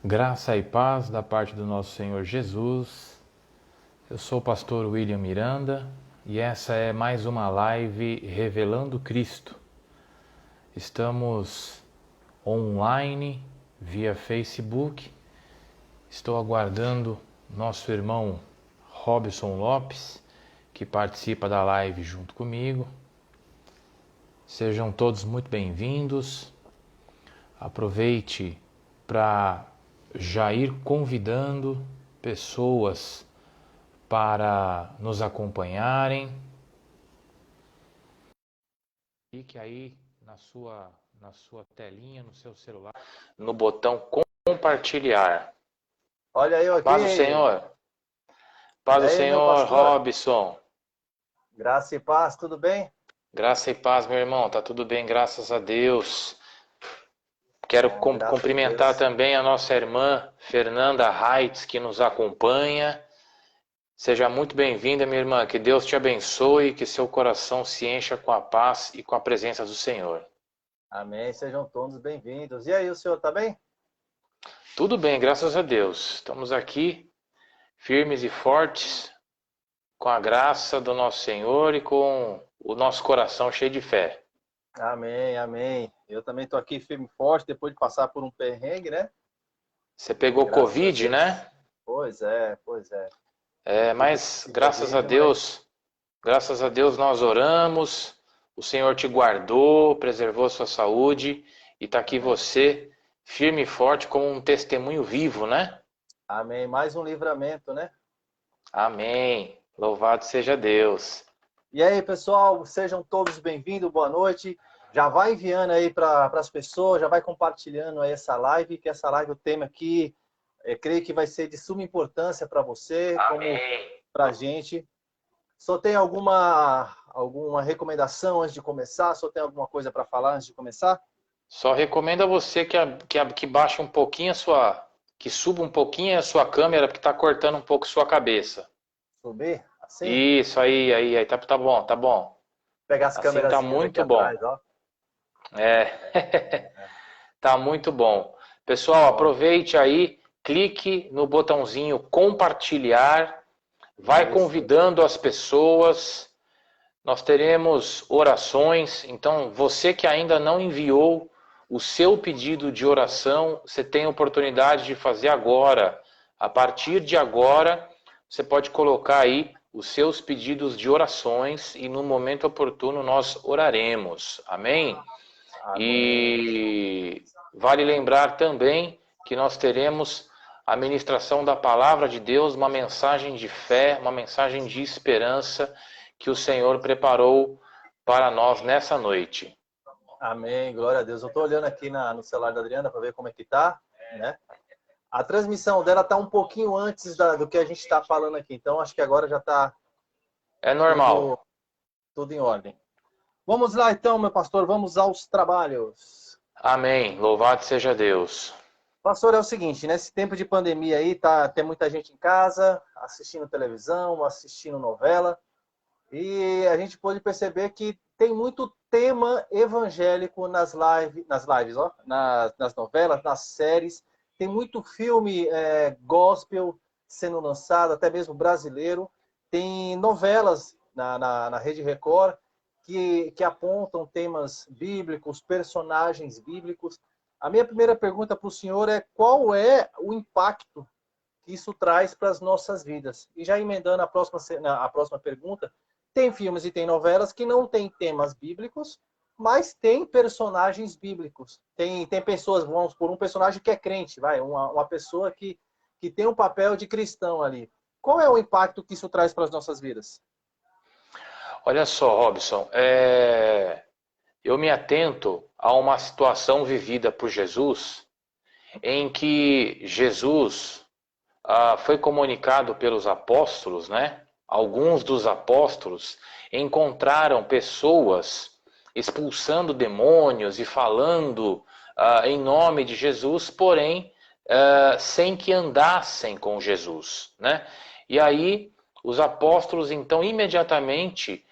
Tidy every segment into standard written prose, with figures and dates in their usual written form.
Graça e paz da parte do nosso Senhor Jesus. Eu sou o pastor William Miranda e essa é mais uma live Revelando Cristo. Estamos online via Facebook. Estou aguardando nosso irmão Robson Lopes, que participa da live junto comigo. Sejam todos muito bem-vindos. Aproveite para já ir convidando pessoas para nos acompanharem. Clique aí na sua telinha, no seu celular, no botão compartilhar. Olha eu aqui. Paz do Senhor. Paz do E aí, meu Senhor, pastor? Robson. Graça e paz, tudo bem? Graça e paz, meu irmão. Tá tudo bem, graças a Deus. Quero Bom, graças a cumprimentar Deus. também a nossa irmã Fernanda Reitz, que nos acompanha. Seja muito bem-vinda, minha irmã. Que Deus te abençoe, que seu coração se encha com a paz e com a presença do Senhor. Amém, sejam todos bem-vindos. E aí, o senhor tá bem? Tudo bem, graças a Deus. Estamos aqui, firmes e fortes, com a graça do nosso Senhor e com o nosso coração cheio de fé. Amém, amém. Eu também tô aqui firme e forte, depois de passar por um perrengue, né? Você pegou Graças a Covid, Deus. né? Pois é, pois é. Tive Mas esse Covid, mas graças a Deus nós oramos, o Senhor te guardou, preservou sua saúde e está aqui amém. você, firme e forte, como um testemunho vivo, né? Amém. Mais um livramento, né? Amém. Louvado seja Deus. E aí, pessoal, sejam todos bem-vindos, boa noite. Já vai enviando aí para as pessoas, já vai compartilhando aí essa live, que essa live, o tema aqui, creio que vai ser de suma importância para você, como Amém. para a gente. Só tem alguma recomendação antes de começar? Só tem alguma coisa para falar antes de começar? Só recomendo a você que baixe um pouquinho que suba um pouquinho a sua câmera, porque está cortando um pouco sua cabeça. Subir? Assim? Isso, aí, tá bom, tá bom. Pegar as Assim tá câmerazinhas aqui muito bom. atrás, ó. É. Tá muito bom. Pessoal, Bom, aproveite aí, clique no botãozinho compartilhar, vai isso. convidando as pessoas. Nós teremos orações, então você que ainda não enviou o seu pedido de oração, você tem a oportunidade de fazer agora. A partir de agora, você pode colocar aí os seus pedidos de orações e no momento oportuno nós oraremos. Amém? Amém. E vale lembrar também que nós teremos a ministração da palavra de Deus, uma mensagem de fé, uma mensagem de esperança que o Senhor preparou para nós nessa noite. Amém, glória a Deus. Eu estou olhando aqui no celular da Adriana para ver como é que tá, né? A transmissão dela está um pouquinho antes do que a gente está falando aqui, então acho que agora já está É tudo, normal. tudo em ordem. Vamos lá então, meu pastor, vamos aos trabalhos. Amém. Louvado seja Deus. Pastor, é o seguinte, nesse tempo de pandemia aí, tem muita gente em casa, assistindo televisão, assistindo novela, e a gente pôde perceber que tem muito tema evangélico nas lives, ó, nas novelas, nas séries. Tem muito filme gospel sendo lançado, até mesmo brasileiro. Tem novelas na Rede Record que apontam temas bíblicos, personagens bíblicos. A minha primeira pergunta para o senhor é qual é o impacto que isso traz para as nossas vidas? E já emendando a próxima pergunta, tem filmes e tem novelas que não têm temas bíblicos, mas tem personagens bíblicos. Tem pessoas, vamos por um personagem que é crente, uma pessoa que tem um papel de cristão ali. Qual é o impacto que isso traz para as nossas vidas? Olha só, Robson, eu me atento a uma situação vivida por Jesus, em que Jesus foi comunicado pelos apóstolos, né? Alguns dos apóstolos encontraram pessoas expulsando demônios e falando em nome de Jesus, porém sem que andassem com Jesus, né? E aí os apóstolos então imediatamente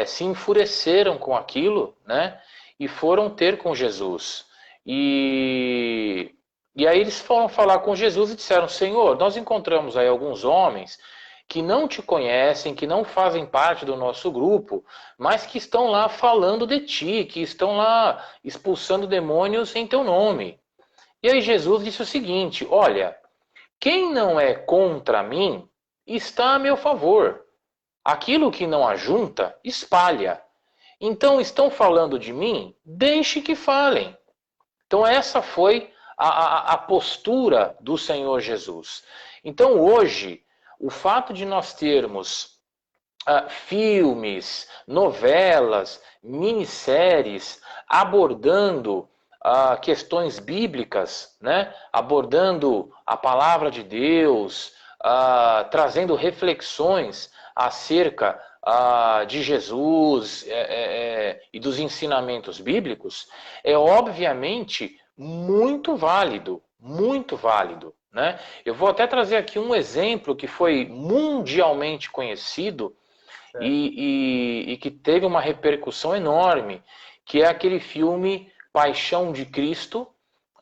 se enfureceram com aquilo, né? E foram ter com Jesus. E E aí eles foram falar com Jesus e disseram: Senhor, nós encontramos aí alguns homens que não te conhecem, que não fazem parte do nosso grupo, mas que estão lá falando de ti, que estão lá expulsando demônios em teu nome. E aí Jesus disse o seguinte: olha, quem não é contra mim está a meu favor. Aquilo que não ajunta, espalha. Então estão falando de mim? Deixe que falem. Então essa foi a postura do Senhor Jesus. Então hoje, o fato de nós termos filmes, novelas, minisséries abordando questões bíblicas, né? Abordando a palavra de Deus, trazendo reflexões acerca de Jesus e dos ensinamentos bíblicos, é obviamente muito válido, muito válido. Né? Eu vou até trazer aqui um exemplo que foi mundialmente conhecido e que teve uma repercussão enorme, que é aquele filme Paixão de Cristo,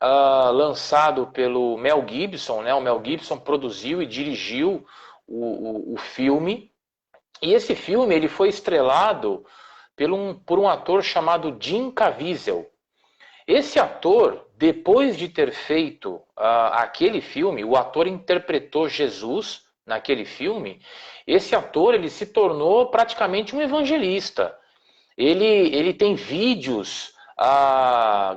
lançado pelo Mel Gibson. Né? O Mel Gibson produziu e dirigiu o filme. E esse filme ele foi estrelado por um ator chamado Jim Caviezel. Esse ator, depois de ter feito aquele filme, o ator interpretou Jesus naquele filme. Esse ator ele se tornou praticamente um evangelista. Ele tem vídeos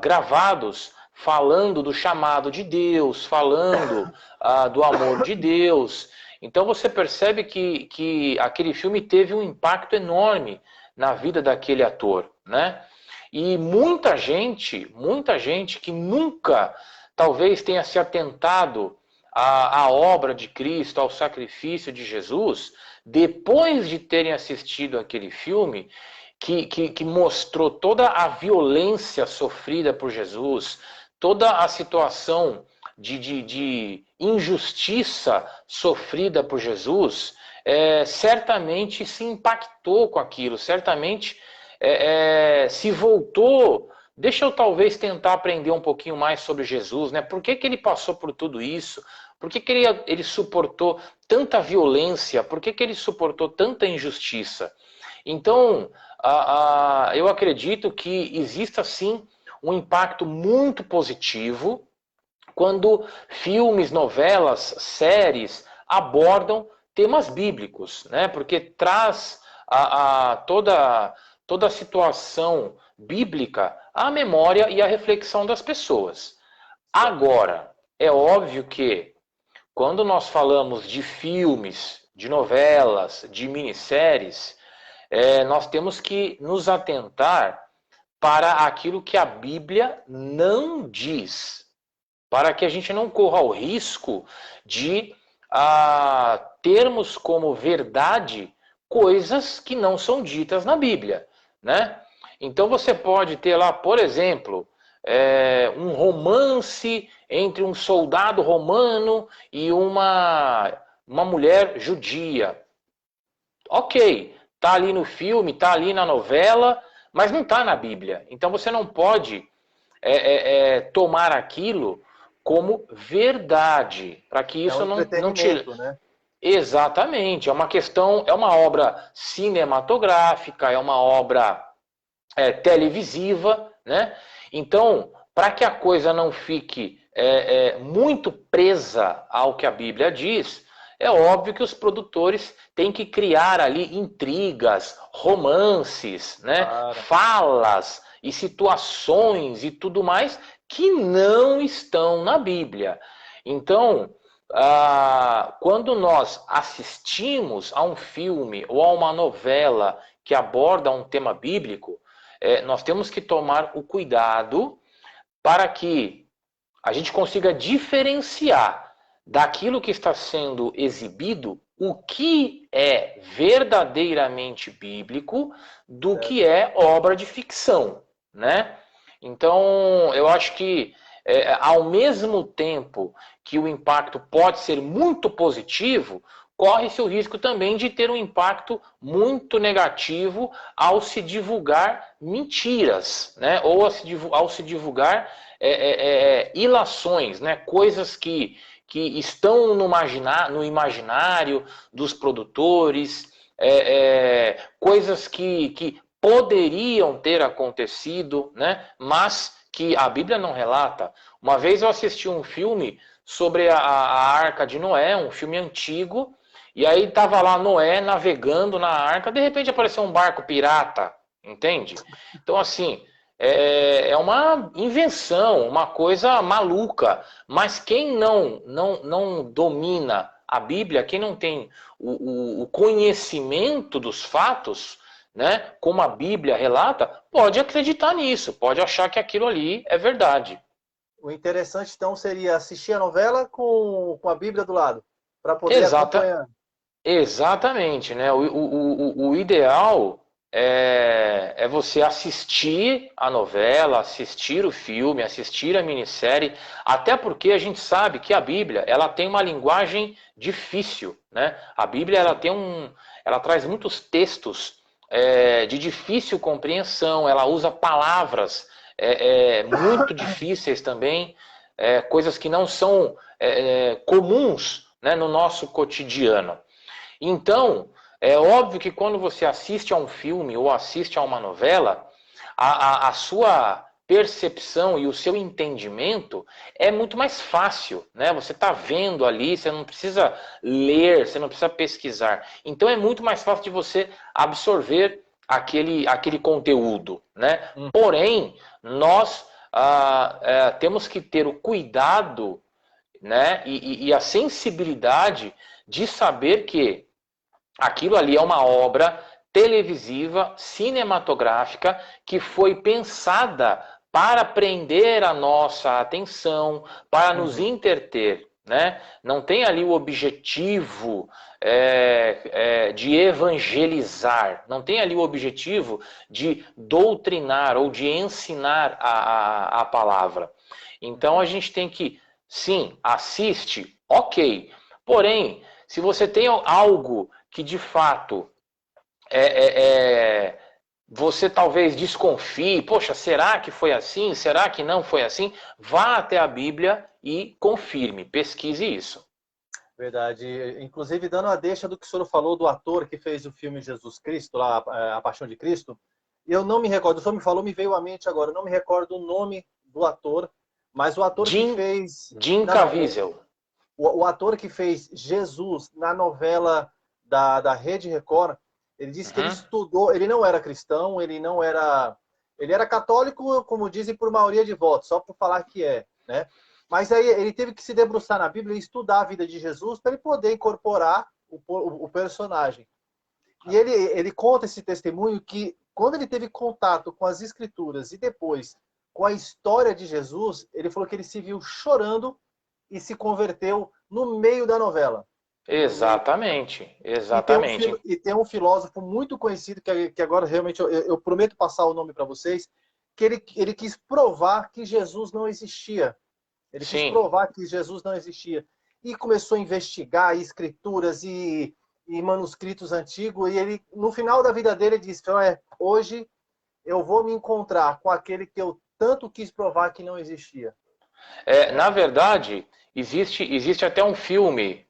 gravados falando do chamado de Deus, falando do amor de Deus. Então você percebe que aquele filme teve um impacto enorme na vida daquele ator, né? E muita gente que nunca talvez tenha se atentado à obra de Cristo, ao sacrifício de Jesus, depois de terem assistido aquele filme, que mostrou toda a violência sofrida por Jesus, toda a situação de injustiça sofrida por Jesus, certamente se impactou com aquilo, certamente se voltou. Deixa eu talvez tentar aprender um pouquinho mais sobre Jesus, né? Por que ele passou por tudo isso? Por que ele suportou tanta violência? Por que ele suportou tanta injustiça? Então, eu acredito que exista sim um impacto muito positivo quando filmes, novelas, séries abordam temas bíblicos, né? Porque traz toda a situação bíblica à memória e à reflexão das pessoas. Agora, é óbvio que quando nós falamos de filmes, de novelas, de minisséries, nós temos que nos atentar para aquilo que a Bíblia não diz, para que a gente não corra o risco de termos como verdade coisas que não são ditas na Bíblia, né? Então você pode ter lá, por exemplo, um romance entre um soldado romano e uma mulher judia. Ok, tá ali no filme, tá ali na novela, mas não tá na Bíblia. Então você não pode tomar aquilo como verdade, para que isso não te... né? Exatamente, é uma questão, é uma obra cinematográfica, é uma obra televisiva, né? Então, para que a coisa não fique muito presa ao que a Bíblia diz, é óbvio que os produtores têm que criar ali intrigas, romances, né? Falas e situações e tudo mais que não estão na Bíblia. Então, quando nós assistimos a um filme ou a uma novela que aborda um tema bíblico, nós temos que tomar o cuidado para que a gente consiga diferenciar daquilo que está sendo exibido o que é verdadeiramente bíblico do que é obra de ficção, né? Então, eu acho que ao mesmo tempo que o impacto pode ser muito positivo, corre-se o risco também de ter um impacto muito negativo ao se divulgar mentiras, né? Ou ao se divulgar ilações, né? Coisas que estão no imaginário dos produtores, coisas que poderiam ter acontecido, né? Mas que a Bíblia não relata. Uma vez eu assisti um filme sobre a Arca de Noé, um filme antigo, e aí estava lá Noé navegando na arca, de repente apareceu um barco pirata, entende? Então, assim, é uma invenção, uma coisa maluca. Mas quem não domina a Bíblia, quem não tem o conhecimento dos fatos, né, como a Bíblia relata, pode acreditar nisso, pode achar que aquilo ali é verdade. O interessante, então, seria assistir a novela com a Bíblia do lado, para poder Exata, acompanhar. exatamente, né? O ideal é você assistir a novela, assistir o filme, assistir a minissérie, até porque a gente sabe que a Bíblia ela tem uma linguagem difícil, né? A Bíblia ela traz muitos textos de difícil compreensão, ela usa palavras muito difíceis também, coisas que não são comuns, né, no nosso cotidiano. Então, é óbvio que quando você assiste a um filme ou assiste a uma novela, a sua percepção e o seu entendimento é muito mais fácil, né? Você está vendo ali, você não precisa ler, você não precisa pesquisar. Então é muito mais fácil de você absorver aquele conteúdo, né? Porém, nós temos que ter o cuidado, né, e a sensibilidade de saber que aquilo ali é uma obra televisiva, cinematográfica, que foi pensada para prender a nossa atenção, para nos interter, né? Não tem ali o objetivo de evangelizar, não tem ali o objetivo de doutrinar ou de ensinar a palavra. Então a gente tem que, sim, assiste, ok. Porém, se você tem algo que de fato você talvez desconfie, poxa, será que foi assim? Será que não foi assim? Vá até a Bíblia e confirme, pesquise isso. Verdade. Inclusive, dando a deixa do que o senhor falou do ator que fez o filme Jesus Cristo, lá, A Paixão de Cristo, eu não me recordo, o senhor me falou, me veio à mente agora, eu não me recordo o nome do ator, mas o ator que fez... Jim Caviezel. O ator que fez Jesus na novela da Rede Record, ele disse que ele estudou, ele não era cristão, ele era católico, como dizem, por maioria de votos, só por falar que né? Mas aí ele teve que se debruçar na Bíblia e estudar a vida de Jesus para ele poder incorporar o personagem. E ele conta esse testemunho que quando ele teve contato com as Escrituras e depois com a história de Jesus, ele falou que ele se viu chorando e se converteu no meio da novela. Exatamente, exatamente. E tem um filósofo muito conhecido, que agora realmente eu prometo passar o nome para vocês, que ele quis provar que Jesus não existia. Ele quis provar que Jesus não existia. E começou a investigar escrituras e manuscritos antigos, e ele, no final da vida dele, disse, hoje eu vou me encontrar com aquele que eu tanto quis provar que não existia. Na verdade, existe até um filme,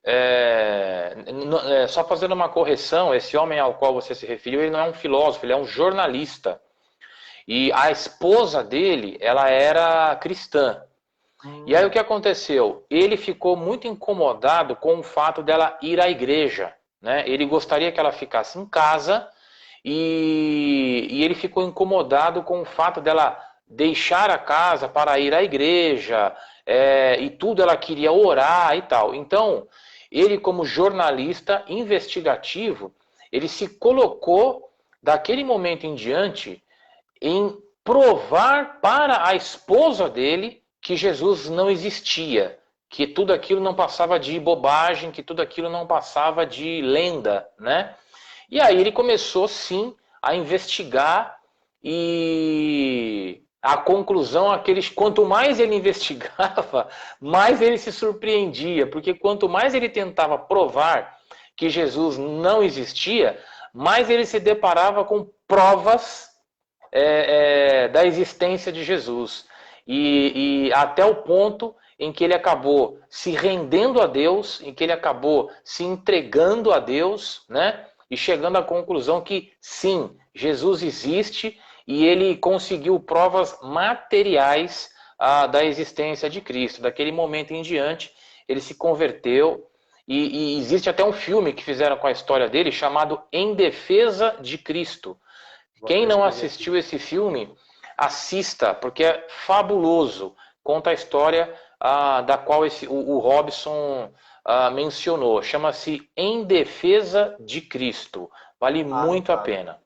só fazendo uma correção, esse homem ao qual você se referiu, ele não é um filósofo, ele é um jornalista. E a esposa dele, ela era cristã. E aí o que aconteceu? Ele ficou muito incomodado com o fato dela ir à igreja, né? Ele gostaria que ela ficasse em casa e ele ficou incomodado com o fato dela deixar a casa para ir à igreja, e tudo ela queria orar e tal. Então, ele como jornalista investigativo, ele se colocou daquele momento em diante em provar para a esposa dele que Jesus não existia, que tudo aquilo não passava de bobagem, que tudo aquilo não passava de lenda, né? E aí ele começou, sim, a investigar e a conclusão é que quanto mais ele investigava, mais ele se surpreendia, porque quanto mais ele tentava provar que Jesus não existia, mais ele se deparava com provas da existência de Jesus. E até o ponto em que ele acabou se rendendo a Deus, em que ele acabou se entregando a Deus, né? E chegando à conclusão que sim, Jesus existe e ele conseguiu provas materiais da existência de Cristo. Daquele momento em diante, ele se converteu e existe até um filme que fizeram com a história dele chamado Em Defesa de Cristo. Quem não assistiu esse filme, assista, porque é fabuloso. Conta a história da qual o Robson mencionou. Chama-se Em Defesa de Cristo. Vale muito a pena.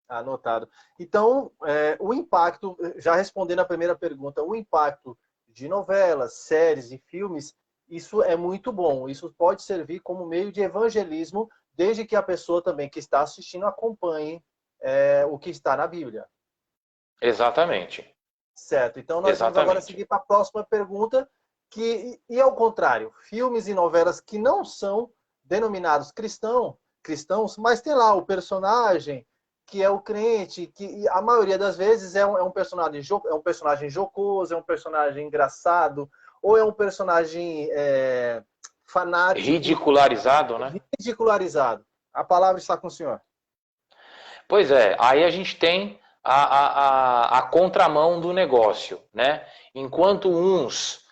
Anotado. Então, o impacto, já respondendo a primeira pergunta, o impacto de novelas, séries e filmes, isso é muito bom. Isso pode servir como meio de evangelismo, desde que a pessoa também que está assistindo acompanhe o que está na Bíblia. Exatamente. Certo. Então, nós vamos agora seguir para a próxima pergunta, e ao contrário, filmes e novelas que não são denominados cristãos, mas tem lá o personagem que é o crente, que a maioria das vezes é um personagem jocoso, é um personagem engraçado, ou é um personagem fanático. Ridicularizado, né? Ridicularizado. A palavra está com o senhor. Pois é, aí a gente tem a contramão do negócio, né? Enquanto uns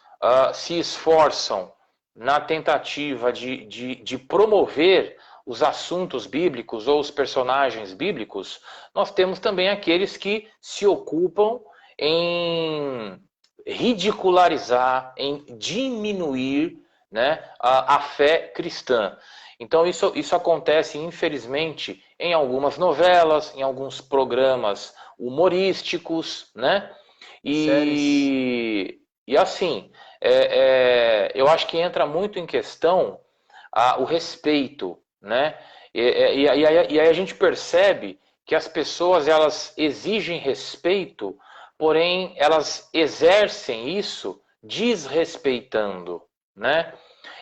se esforçam na tentativa de promover os assuntos bíblicos ou os personagens bíblicos, nós temos também aqueles que se ocupam em ridicularizar, em diminuir, né, a fé cristã. Então isso acontece, infelizmente, em algumas novelas, em alguns programas humorísticos, né? E assim, eu acho que entra muito em questão o respeito, né? E aí a gente percebe que as pessoas, elas exigem respeito, porém elas exercem isso desrespeitando, né?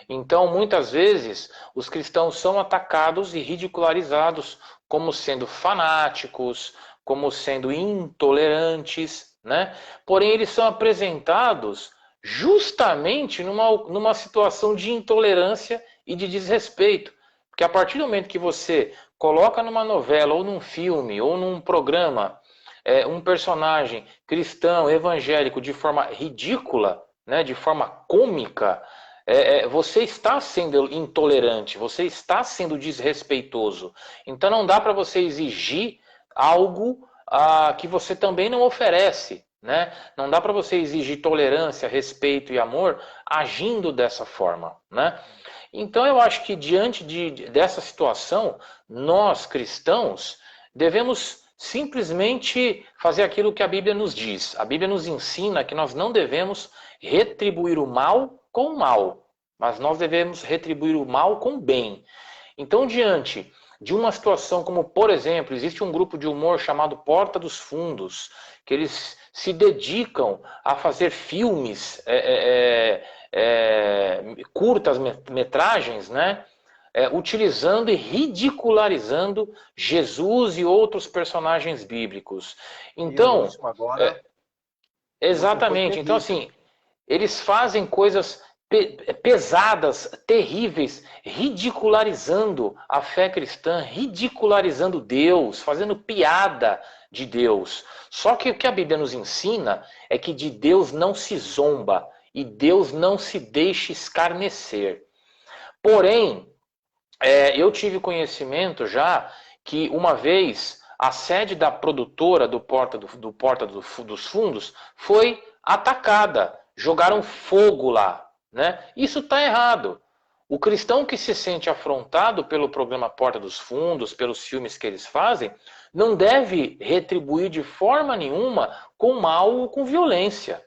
Então, muitas vezes, os cristãos são atacados e ridicularizados como sendo fanáticos, como sendo intolerantes, né? Porém, eles são apresentados justamente numa situação de intolerância e de desrespeito. Porque a partir do momento que você coloca numa novela, ou num filme, ou num programa, um personagem cristão, evangélico, de forma ridícula, né, de forma cômica, você está sendo intolerante, você está sendo desrespeitoso. Então não dá para você exigir algo que você também não oferece, né? Não dá para você exigir tolerância, respeito e amor agindo dessa forma, né? Então eu acho que diante dessa situação, nós cristãos devemos simplesmente fazer aquilo que a Bíblia nos diz. A Bíblia nos ensina que nós não devemos retribuir o mal com o mal, mas nós devemos retribuir o mal com o bem. Então, diante de uma situação como, por exemplo, existe um grupo de humor chamado Porta dos Fundos, que eles se dedicam a fazer filmes, curtas metragens, né? Utilizando e ridicularizando Jesus e outros personagens bíblicos. Então, exatamente. Então, assim, eles fazem coisas pesadas, terríveis, ridicularizando a fé cristã, ridicularizando Deus, fazendo piada de Deus. Só que o que a Bíblia nos ensina é que de Deus não se zomba e Deus não se deixa escarnecer. Porém, eu tive conhecimento já que uma vez a sede da produtora do Porta dos Fundos foi atacada, jogaram fogo lá, né? Isso está errado. O cristão que se sente afrontado pelo programa Porta dos Fundos, pelos filmes que eles fazem, não deve retribuir de forma nenhuma com mal ou com violência.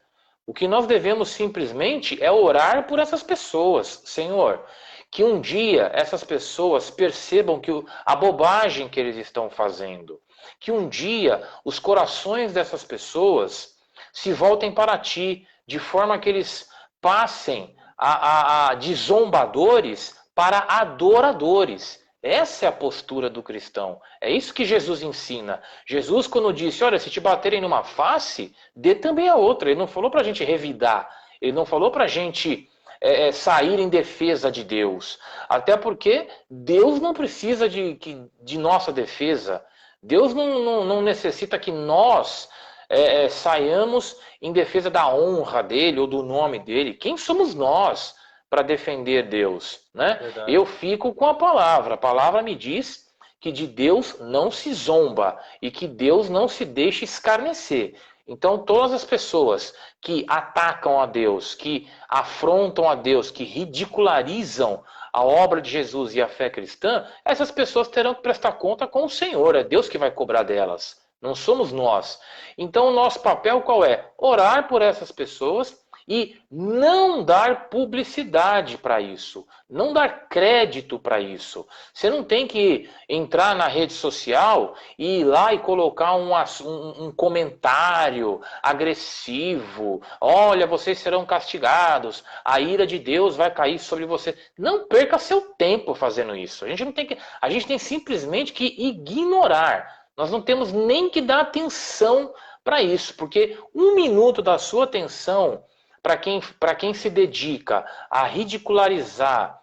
O que nós devemos simplesmente é orar por essas pessoas. Senhor, que um dia essas pessoas percebam a bobagem que eles estão fazendo. Que um dia os corações dessas pessoas se voltem para Ti, de forma que eles passem de zombadores para adoradores. Essa é a postura do cristão. É isso que Jesus ensina. Jesus, quando disse, olha, se te baterem numa face, dê também a outra. Ele não falou para a gente revidar. Ele não falou para a gente sair em defesa de Deus. Até porque Deus não precisa de nossa defesa. Deus não necessita que nós saiamos em defesa da honra dele ou do nome dele. Quem somos nós para defender Deus, né? Verdade. Eu fico com a palavra me diz que de Deus não se zomba e que Deus não se deixa escarnecer. Então todas as pessoas que atacam a Deus, que afrontam a Deus, que ridicularizam a obra de Jesus e a fé cristã, essas pessoas terão que prestar conta com o Senhor, é Deus que vai cobrar delas, não somos nós. Então o nosso papel qual é? Orar por essas pessoas e não dar publicidade para isso, não dar crédito para isso. Você não tem que entrar na rede social e ir lá e colocar um comentário agressivo. Olha, vocês serão castigados, a ira de Deus vai cair sobre você. Não perca seu tempo fazendo isso. A gente tem simplesmente que ignorar. Nós não temos nem que dar atenção para isso, porque 1 minuto da sua atenção para quem se dedica a ridicularizar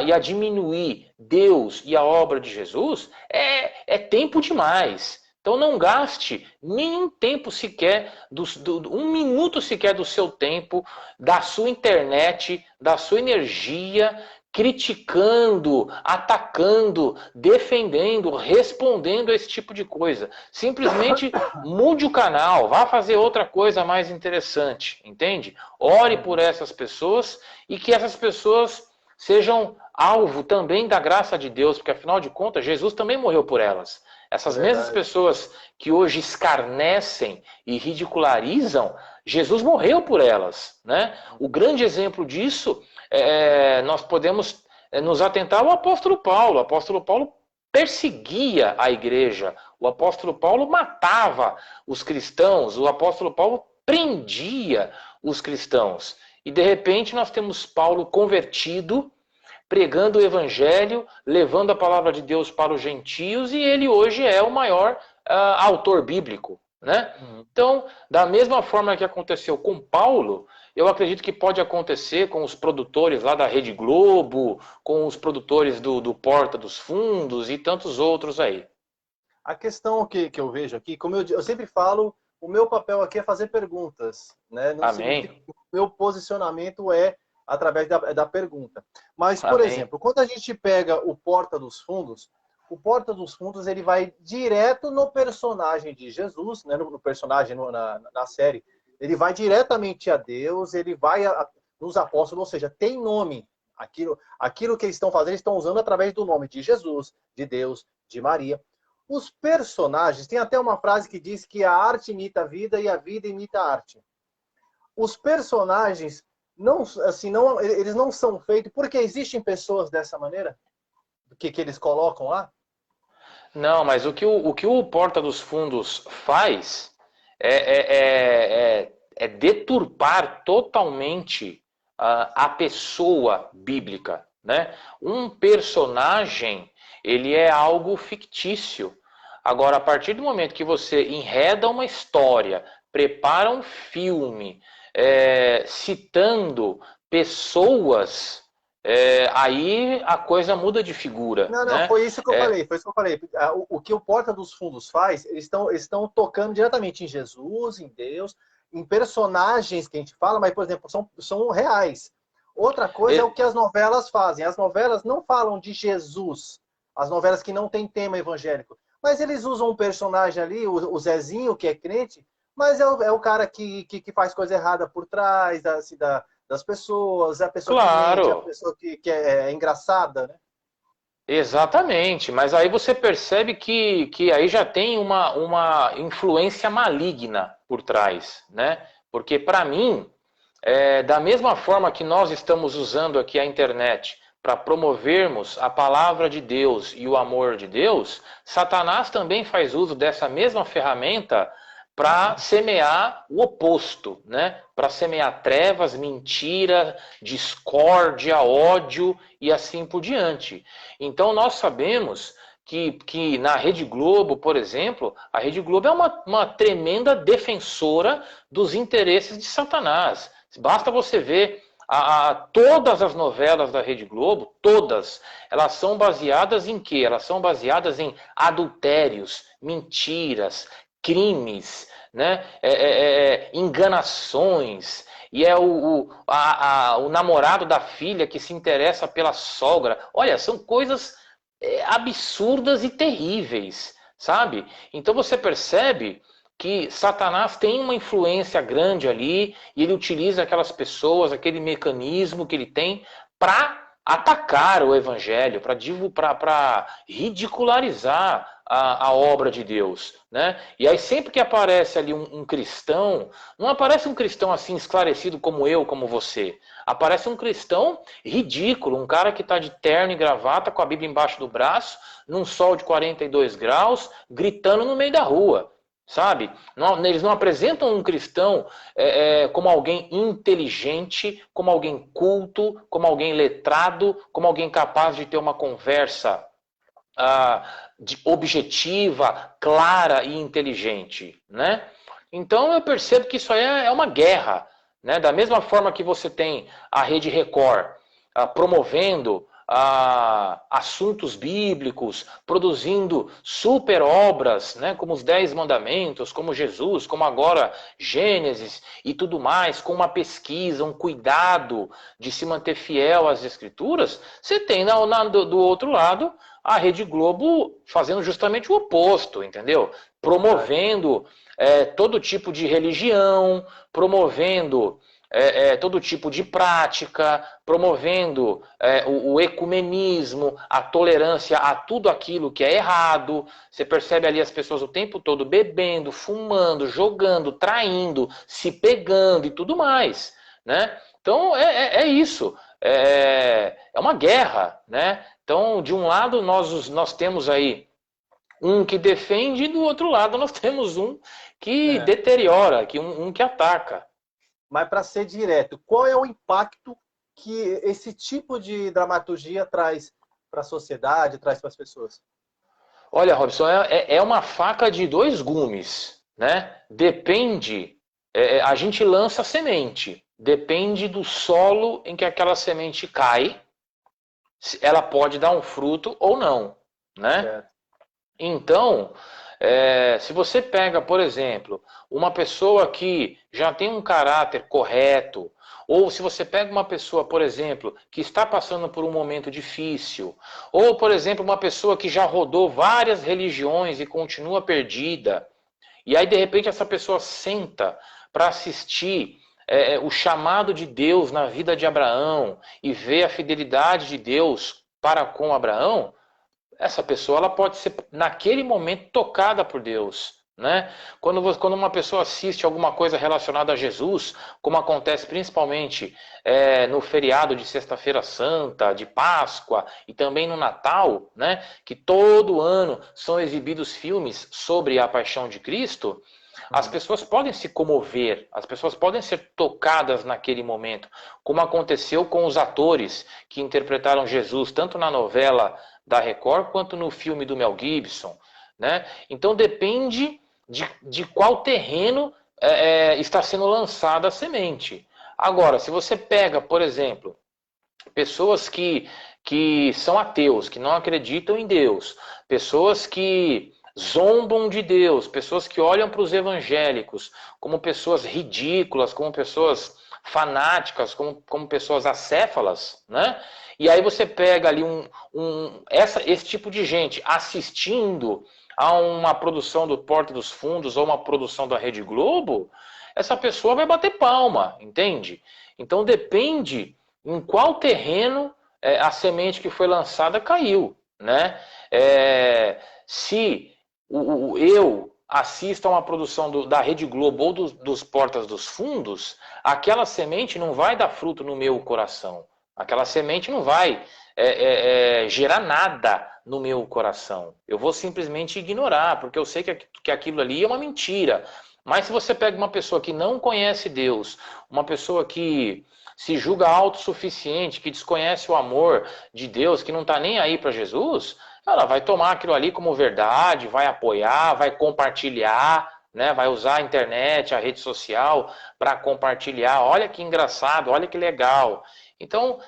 e a diminuir Deus e a obra de Jesus, é tempo demais. Então não gaste nenhum tempo sequer, 1 minuto sequer do seu tempo, da sua internet, da sua energia, criticando, atacando, defendendo, respondendo a esse tipo de coisa. Simplesmente mude o canal, vá fazer outra coisa mais interessante, entende? Ore por essas pessoas e que essas pessoas sejam alvo também da graça de Deus, porque afinal de contas Jesus também morreu por elas. Essas mesmas pessoas que hoje escarnecem e ridicularizam, Jesus morreu por elas, né? O grande exemplo disso nós podemos nos atentar ao apóstolo Paulo. O apóstolo Paulo perseguia a igreja. O apóstolo Paulo matava os cristãos. O apóstolo Paulo prendia os cristãos. E de repente nós temos Paulo convertido, pregando o evangelho, levando a palavra de Deus para os gentios, e ele hoje é o maior autor bíblico, né? Então, da mesma forma que aconteceu com Paulo, eu acredito que pode acontecer com os produtores lá da Rede Globo, com os produtores do Porta dos Fundos e tantos outros aí. A questão que eu vejo aqui, como eu sempre falo, o meu papel aqui é fazer perguntas, né? Não significa que o meu posicionamento é através da pergunta. Mas, por exemplo, quando a gente pega o Porta dos Fundos, ele vai direto no personagem de Jesus, né? No personagem na série. Ele vai diretamente a Deus, ele vai nos apóstolos, ou seja, tem nome. Aquilo que eles estão fazendo, eles estão usando através do nome de Jesus, de Deus, de Maria. Os personagens, tem até uma frase que diz que a arte imita a vida e a vida imita a arte. Os personagens, eles não são feitos porque existem pessoas dessa maneira que eles colocam lá? Não, mas o que o Porta dos Fundos faz é deturpar totalmente a pessoa bíblica, né? Um personagem, ele é algo fictício. Agora, a partir do momento que você enreda uma história, prepara um filme, citando pessoas, aí a coisa muda de figura. Não, né? foi isso que eu falei. Foi isso que eu falei. O que o Porta dos Fundos faz, eles estão tocando diretamente em Jesus, em Deus, em personagens que a gente fala, mas, por exemplo, são reais. Outra coisa é o que as novelas fazem. As novelas não falam de Jesus, as novelas que não têm tema evangélico. Mas eles usam um personagem ali, o Zezinho, que é crente, mas é o cara que faz coisa errada por trás das pessoas, a pessoa Claro. que mente, a pessoa que é engraçada, né? Exatamente, mas aí você percebe que aí já tem uma influência maligna por trás, né? Porque para mim, da mesma forma que nós estamos usando aqui a internet para promovermos a palavra de Deus e o amor de Deus, Satanás também faz uso dessa mesma ferramenta para semear o oposto, né? Para semear trevas, mentira, discórdia, ódio e assim por diante. Então nós sabemos que na Rede Globo, por exemplo, a Rede Globo é uma tremenda defensora dos interesses de Satanás. Basta você ver todas as novelas da Rede Globo, todas, elas são baseadas em quê? Elas são baseadas em adultérios, mentiras, crimes, né? Enganações. E é o namorado da filha que se interessa pela sogra. Olha, são coisas absurdas e terríveis, sabe? Então você percebe que Satanás tem uma influência grande ali e ele utiliza aquelas pessoas, aquele mecanismo que ele tem para atacar o evangelho, para ridicularizar a obra de Deus, né? E aí sempre que aparece ali um cristão, não aparece um cristão assim esclarecido como eu, como você. Aparece um cristão ridículo, um cara que está de terno e gravata com a Bíblia embaixo do braço, num sol de 42 graus, gritando no meio da rua. Sabe? Não, eles não apresentam um cristão como alguém inteligente, como alguém culto, como alguém letrado, como alguém capaz de ter uma conversa objetiva, clara e inteligente, né? Então eu percebo que isso aí é uma guerra, né? Da mesma forma que você tem a Rede Record promovendo assuntos bíblicos, produzindo super obras, né, como os 10 mandamentos, como Jesus, como agora Gênesis e tudo mais, com uma pesquisa, um cuidado de se manter fiel às Escrituras, você tem do outro lado a Rede Globo fazendo justamente o oposto, entendeu? Promovendo todo tipo de religião, promovendo todo tipo de prática, promovendo o ecumenismo, a tolerância a tudo aquilo que é errado. Você percebe ali as pessoas o tempo todo bebendo, fumando, jogando, traindo, se pegando e tudo mais, né? Então é isso, é uma guerra, né? Então, de um lado nós temos aí um que defende e do outro lado nós temos um que deteriora, um que ataca. Mas para ser direto, qual é o impacto que esse tipo de dramaturgia traz para a sociedade, traz para as pessoas? Olha, Robson, é uma faca de dois gumes, né? Depende, a gente lança semente, depende do solo em que aquela semente cai, ela pode dar um fruto ou não, né? Certo. Então, se você pega, por exemplo, uma pessoa que já tem um caráter correto, ou se você pega uma pessoa, por exemplo, que está passando por um momento difícil, ou, por exemplo, uma pessoa que já rodou várias religiões e continua perdida, e aí, de repente, essa pessoa senta para assistir o chamado de Deus na vida de Abraão e vê a fidelidade de Deus para com Abraão, essa pessoa ela pode ser, naquele momento, tocada por Deus. Né? Quando uma pessoa assiste alguma coisa relacionada a Jesus, como acontece principalmente no feriado de Sexta-feira Santa, de Páscoa e também no Natal, né? Que todo ano são exibidos filmes sobre a paixão de Cristo, as pessoas podem se comover, as pessoas podem ser tocadas naquele momento, como aconteceu com os atores que interpretaram Jesus, tanto na novela da Record quanto no filme do Mel Gibson, né? Então depende de qual terreno está sendo lançada a semente. Agora, se você pega, por exemplo, pessoas que são ateus, que não acreditam em Deus, pessoas que zombam de Deus, pessoas que olham para os evangélicos como pessoas ridículas, como pessoas fanáticas, como pessoas acéfalas, né? E aí você pega ali esse tipo de gente assistindo a uma produção do Porta dos Fundos ou uma produção da Rede Globo, essa pessoa vai bater palma, entende? Então depende em qual terreno a semente que foi lançada caiu, né? Se eu assisto a uma produção da Rede Globo ou dos Portas dos Fundos, aquela semente não vai dar fruto no meu coração. Aquela semente não vai gerar nada no meu coração. Eu vou simplesmente ignorar, porque eu sei que aquilo ali é uma mentira. Mas se você pega uma pessoa que não conhece Deus, uma pessoa que se julga autossuficiente, que desconhece o amor de Deus, que não está nem aí para Jesus, ela vai tomar aquilo ali como verdade, vai apoiar, vai compartilhar, né? Vai usar a internet, a rede social para compartilhar. Olha que engraçado, olha que legal. Então,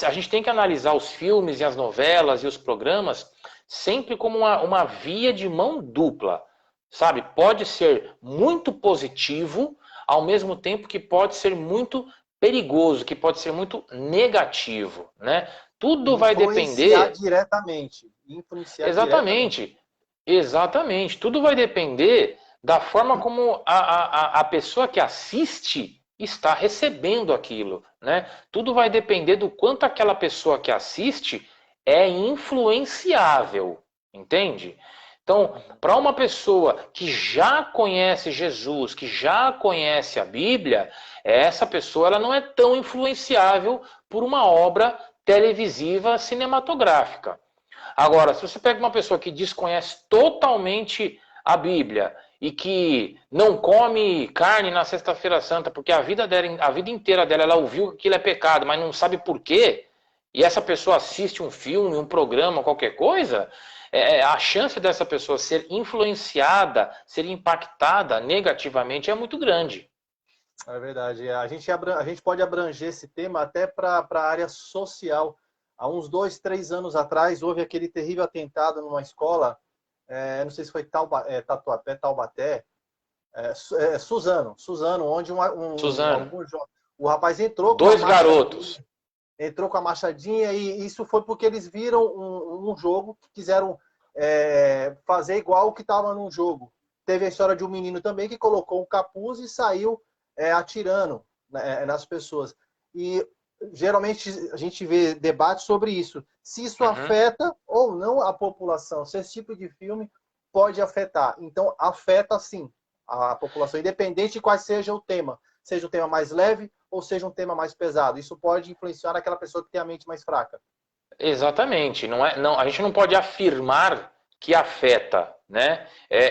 a gente tem que analisar os filmes e as novelas e os programas sempre como uma via de mão dupla, sabe? Pode ser muito positivo, ao mesmo tempo que pode ser muito perigoso, que pode ser muito negativo, né? Tudo vai Influenciar depender... diretamente. Influenciar diretamente. Exatamente, exatamente. Tudo vai depender da forma como a pessoa que assiste está recebendo aquilo, né? Tudo vai depender do quanto aquela pessoa que assiste é influenciável, entende? Então, para uma pessoa que já conhece Jesus, que já conhece a Bíblia, essa pessoa ela não é tão influenciável por uma obra televisiva cinematográfica. Agora, se você pega uma pessoa que desconhece totalmente a Bíblia e que não come carne na Sexta-feira Santa, porque a vida dela, a vida inteira dela, ela ouviu que aquilo é pecado, mas não sabe por quê, e essa pessoa assiste um filme, um programa, qualquer coisa, a chance dessa pessoa ser influenciada, ser impactada negativamente é muito grande. É verdade. A gente pode abranger esse tema até para a área social. Há uns 2, 3 anos atrás, houve aquele terrível atentado numa escola, não sei se foi Tatuapé, Taubaté, Suzano, onde Suzano, o rapaz entrou com a dois machadinha, garotos. E isso foi porque eles viram um jogo que quiseram fazer igual o que estava num jogo. Teve a história de um menino também que colocou um capuz e saiu atirando, né, nas pessoas. E geralmente a gente vê debates sobre isso. Se isso Uhum. afeta ou não a população, se esse tipo de filme pode afetar. Então, afeta sim a população, independente de qual seja o tema. Seja um tema mais leve ou seja um tema mais pesado. Isso pode influenciar aquela pessoa que tem a mente mais fraca. Exatamente. Não, a gente não pode afirmar que afeta, né?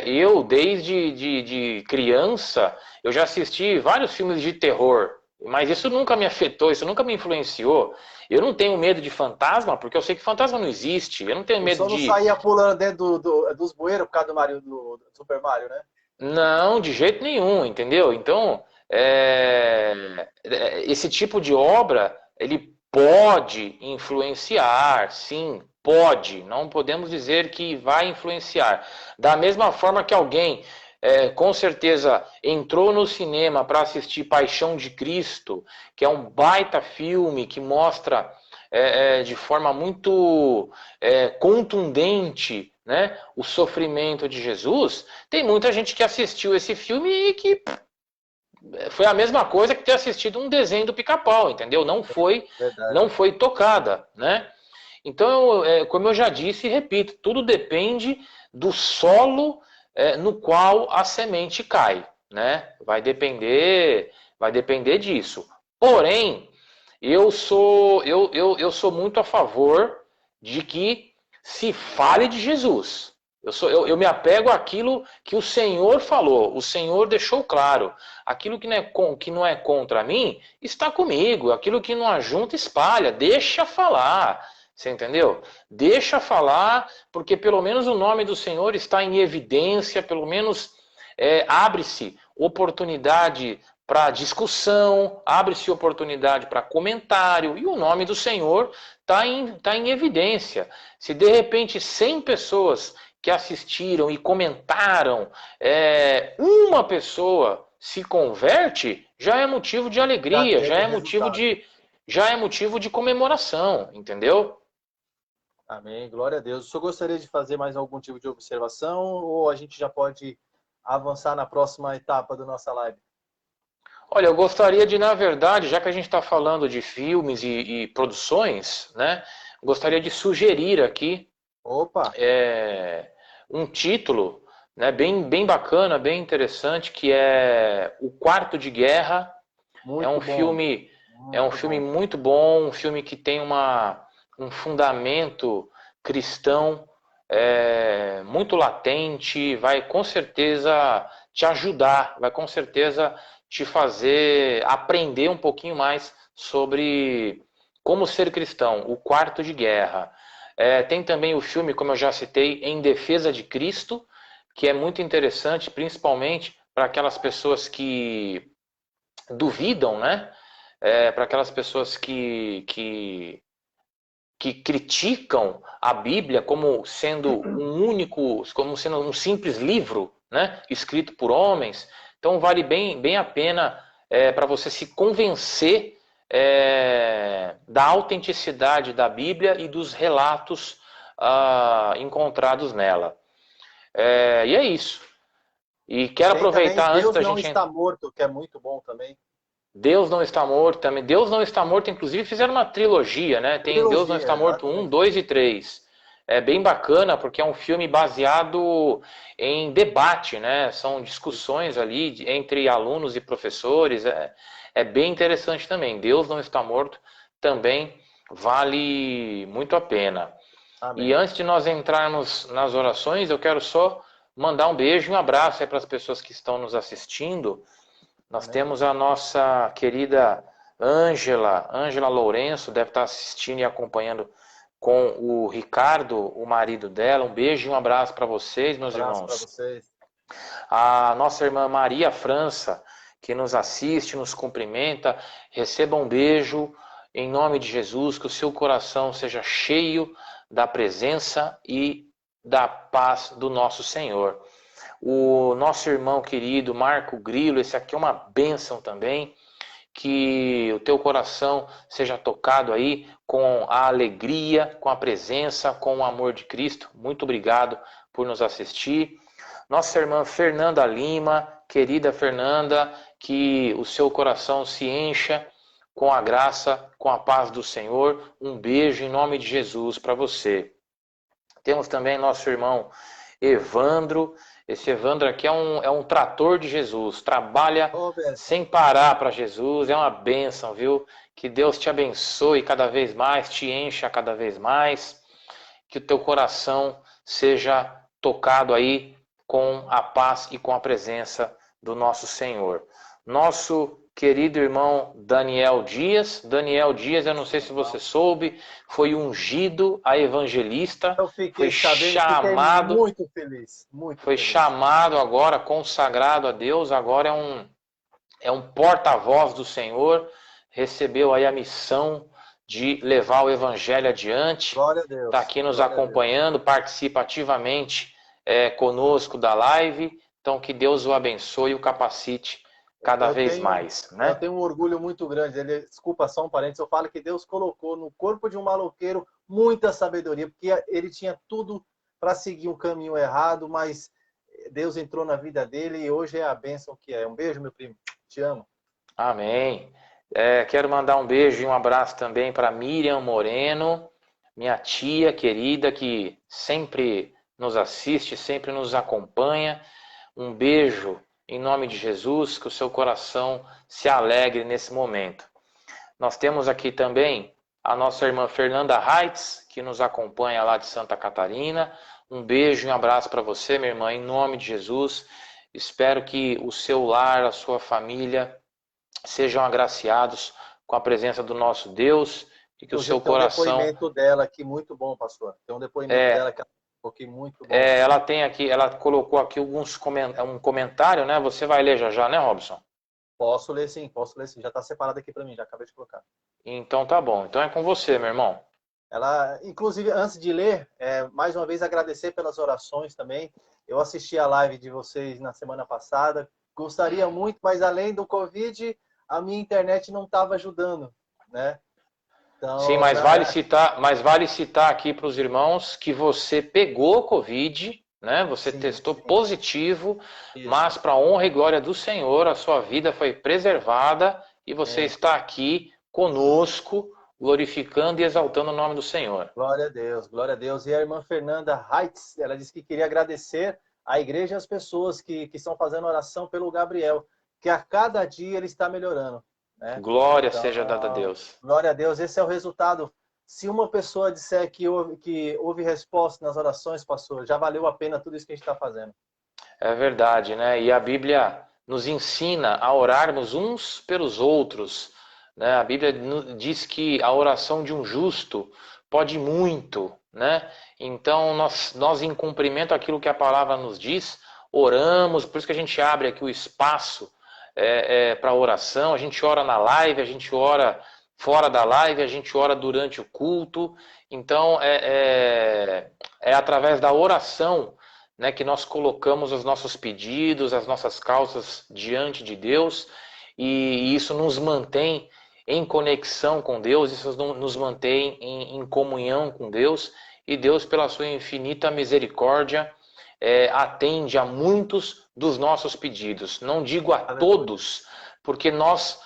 Eu, desde de criança, eu já assisti vários filmes de terror, mas isso nunca me afetou, isso nunca me influenciou. Eu não tenho medo de fantasma, porque eu sei que fantasma não existe. Eu não tenho O medo som não de... saía pulando dentro dos bueiros por causa do Super Mario, né? Não, de jeito nenhum, entendeu? Então, esse tipo de obra, ele pode influenciar, sim, pode. Não podemos dizer que vai influenciar. Da mesma forma que alguém, com certeza, entrou no cinema para assistir Paixão de Cristo, que é um baita filme que mostra de forma muito contundente, né, o sofrimento de Jesus. Tem muita gente que assistiu esse filme e que foi a mesma coisa que ter assistido um desenho do Pica-Pau, entendeu? Não Verdade. foi tocada, né? Então, como eu já disse e repito, tudo depende do solo no qual a semente cai, né? Vai depender disso. Porém, eu sou muito a favor de que se fale de Jesus. Eu me apego àquilo que o Senhor falou, o Senhor deixou claro. Aquilo que não é contra mim, está comigo. Aquilo que não ajunta, espalha. Deixa falar. Você entendeu? Deixa falar, porque pelo menos o nome do Senhor está em evidência, pelo menos abre-se oportunidade para discussão, abre-se oportunidade para comentário, e o nome do Senhor tá em evidência. Se de repente 100 pessoas que assistiram e comentaram, uma pessoa se converte, já é motivo de Já alegria, teve resultado. já é motivo de comemoração, entendeu? Amém. Glória a Deus. O senhor gostaria de fazer mais algum tipo de observação ou a gente já pode avançar na próxima etapa da nossa live? Olha, eu gostaria de, na verdade, já que a gente está falando de filmes e produções, né, gostaria de sugerir aqui Opa, um título, né, bem bacana, bem interessante, que é O Quarto de Guerra. É um muito bom. filme, é um Muito filme bom. muito bom, um filme que tem um fundamento cristão muito latente, vai com certeza te ajudar, vai com certeza te fazer aprender um pouquinho mais sobre como ser cristão, o quarto de guerra. Tem também o filme, como eu já citei, Em Defesa de Cristo, que é muito interessante, principalmente para aquelas pessoas que duvidam, né? Para aquelas pessoas que criticam a Bíblia como sendo como sendo um simples livro, né? Escrito por homens. Então vale bem a pena para você se convencer da autenticidade da Bíblia e dos relatos encontrados nela. E é isso. E quero Tem também aproveitar antes Deus da Não gente. Está Morto, que é muito bom também. Deus Não Está Morto também. Deus Não Está Morto, inclusive, fizeram uma trilogia, né? Tem Deus Não Está Trilogia, Morto 1, exatamente. 2 e 3. É bem bacana porque é um filme baseado em debate, né? São discussões ali entre alunos e professores. É bem interessante também. Deus Não Está Morto também vale muito a pena. E Amém. antes de nós entrarmos nas orações, eu quero só mandar um beijo e um abraço aí para as pessoas que estão nos assistindo. Nós Amém. temos a nossa querida Ângela Lourenço, deve estar assistindo e acompanhando com o Ricardo, o marido dela. Um beijo e um abraço para vocês, meus Abraço para irmãos. vocês. A nossa irmã Maria França, que nos assiste, nos cumprimenta, receba um beijo em nome de Jesus, que o seu coração seja cheio da presença e da paz do nosso Senhor. O nosso irmão querido Marco Grilo, esse aqui é uma bênção também, que o teu coração seja tocado aí com a alegria, com a presença, com o amor de Cristo. Muito obrigado por nos assistir. Nossa irmã Fernanda Lima, querida Fernanda, que o seu coração se encha com a graça, com a paz do Senhor. Um beijo em nome de Jesus para você. Temos também nosso irmão Evandro. Esse Evandro aqui é um trator de Jesus, trabalha Ô, bênção. sem parar para Jesus, é uma bênção, viu? Que Deus te abençoe cada vez mais, te encha cada vez mais, que o teu coração seja tocado aí com a paz e com a presença do nosso Senhor. Nosso querido irmão Daniel Dias, eu não sei se você soube, foi ungido a evangelista, Eu foi fiquei sabendo e fiquei chamado, muito feliz. Muito foi feliz. chamado agora, consagrado a Deus, agora é um porta-voz do Senhor, recebeu aí a missão de levar o evangelho adiante, Glória a está Deus. aqui nos Glória a Deus. acompanhando, participa ativamente conosco da live, então que Deus o abençoe e o capacite cada vez mais, Eu né? tenho um orgulho muito grande. Desculpa, só um parênteses. Eu falo que Deus colocou no corpo de um maloqueiro muita sabedoria, porque ele tinha tudo para seguir um caminho errado, mas Deus entrou na vida dele e hoje é a bênção que é. Um beijo, meu primo. Te amo. Amém. Quero mandar um beijo e um abraço também para Miriam Moreno, minha tia querida que sempre nos assiste, sempre nos acompanha. Um beijo em nome de Jesus, que o seu coração se alegre nesse momento. Nós temos aqui também a nossa irmã Fernanda Reitz, que nos acompanha lá de Santa Catarina. Um beijo e um abraço para você, minha irmã, em nome de Jesus. Espero que o seu lar, a sua família sejam agraciados com a presença do nosso Deus e que o seu Inclusive, tem um coração depoimento dela aqui muito bom, pastor. Tem um depoimento dela que ela colocou aqui muito bom. ela tem aqui, ela colocou aqui um comentário, né? Você vai ler já, né, Robson? Posso ler sim, posso ler sim. Já está separado aqui para mim, já acabei de colocar. Então tá bom. Então é com você, meu irmão. Ela, inclusive, antes de ler, mais uma vez agradecer pelas orações também. Eu assisti a live de vocês na semana passada. Gostaria muito, mas além do Covid, a minha internet não estava ajudando, né? Sim, Então, mas vale citar aqui para os irmãos que você pegou Covid, né? Você sim, testou sim, positivo, isso. mas para honra e glória do Senhor, a sua vida foi preservada e você Amém. está aqui conosco, glorificando e exaltando o nome do Senhor. Glória a Deus, glória a Deus. E a irmã Fernanda Heitz, ela disse que queria agradecer à igreja e às pessoas que estão fazendo oração pelo Gabriel, que a cada dia ele está melhorando, né? Glória Então, seja dada a Deus. glória a Deus, esse é o resultado. Se uma pessoa disser que houve resposta nas orações, pastor, já valeu a pena tudo isso que a gente está fazendo. É verdade, né? E a Bíblia nos ensina a orarmos uns pelos outros, né? A Bíblia diz que a oração de um justo pode muito, né? Então, nós em cumprimento àquilo que a palavra nos diz, oramos, por isso que a gente abre aqui o espaço para oração, a gente ora na live, a gente ora fora da live, a gente ora durante o culto. Então, é através da oração, né, que nós colocamos os nossos pedidos, as nossas causas diante de Deus, e isso nos mantém em conexão com Deus, isso nos mantém em comunhão com Deus, e Deus, pela sua infinita misericórdia, atende a muitos dos nossos pedidos. Não digo a todos, porque nós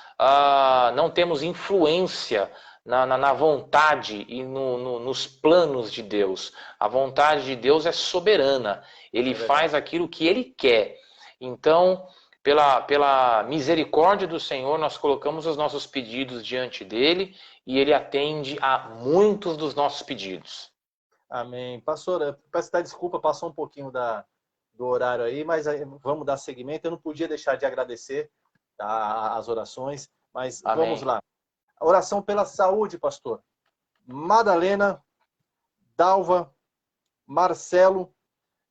não temos influência na vontade e nos planos de Deus. A vontade de Deus é soberana. Ele faz aquilo que Ele quer. Então, pela misericórdia do Senhor, nós colocamos os nossos pedidos diante dEle e Ele atende a muitos dos nossos pedidos. Amém. Pastor, peço até desculpa, passou um pouquinho do horário aí, mas vamos dar seguimento. Eu não podia deixar de agradecer, tá, as orações, mas Amém. Vamos lá. A oração pela saúde, pastor. Madalena, Dalva, Marcelo,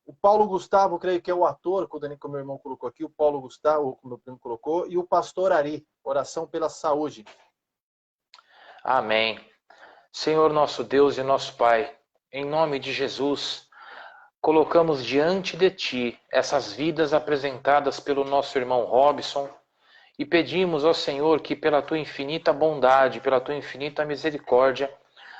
o Paulo Gustavo, creio que é o ator, que o meu irmão colocou aqui, o Paulo Gustavo, que o meu primo colocou, e o pastor Ari, oração pela saúde. Amém. Senhor nosso Deus e nosso Pai, em nome de Jesus, colocamos diante de Ti essas vidas apresentadas pelo nosso irmão Robson e pedimos ao Senhor que pela Tua infinita bondade, pela Tua infinita misericórdia,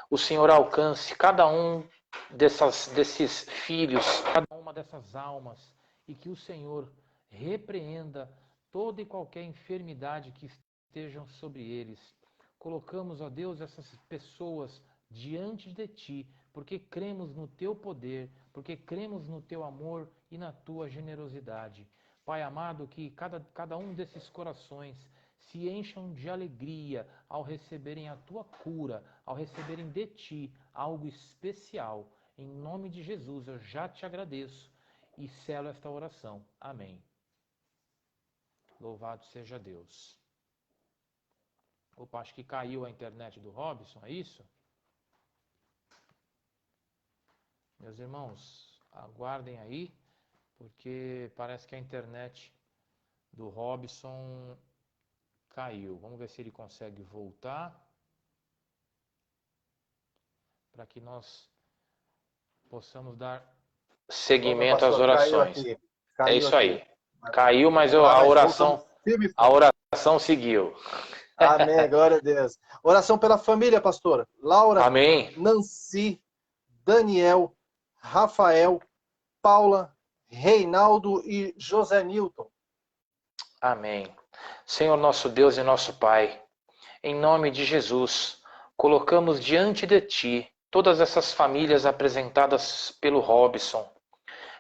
o Senhor alcance cada um desses filhos, cada uma dessas almas, e que o Senhor repreenda toda e qualquer enfermidade que estejam sobre eles. Colocamos, ó Deus, essas pessoas diante de Ti, porque cremos no Teu poder, porque cremos no Teu amor e na Tua generosidade. Pai amado, que cada um desses corações se encham de alegria ao receberem a Tua cura, ao receberem de Ti algo especial. Em nome de Jesus, eu já te agradeço e selo esta oração. Amém. Louvado seja Deus. Opa, acho que caiu a internet do Robson, é isso? Meus irmãos, aguardem aí, porque parece que a internet do Robson caiu. Vamos ver se ele consegue voltar, para que nós possamos dar seguimento às orações. É isso aí. Caiu, mas a oração seguiu. Amém, glória a Deus. Oração pela família, pastora. Laura, amém. Nancy, Daniel, Rafael, Paula, Reinaldo e José Nilton. Amém. Senhor nosso Deus e nosso Pai, em nome de Jesus, colocamos diante de Ti todas essas famílias apresentadas pelo Robson.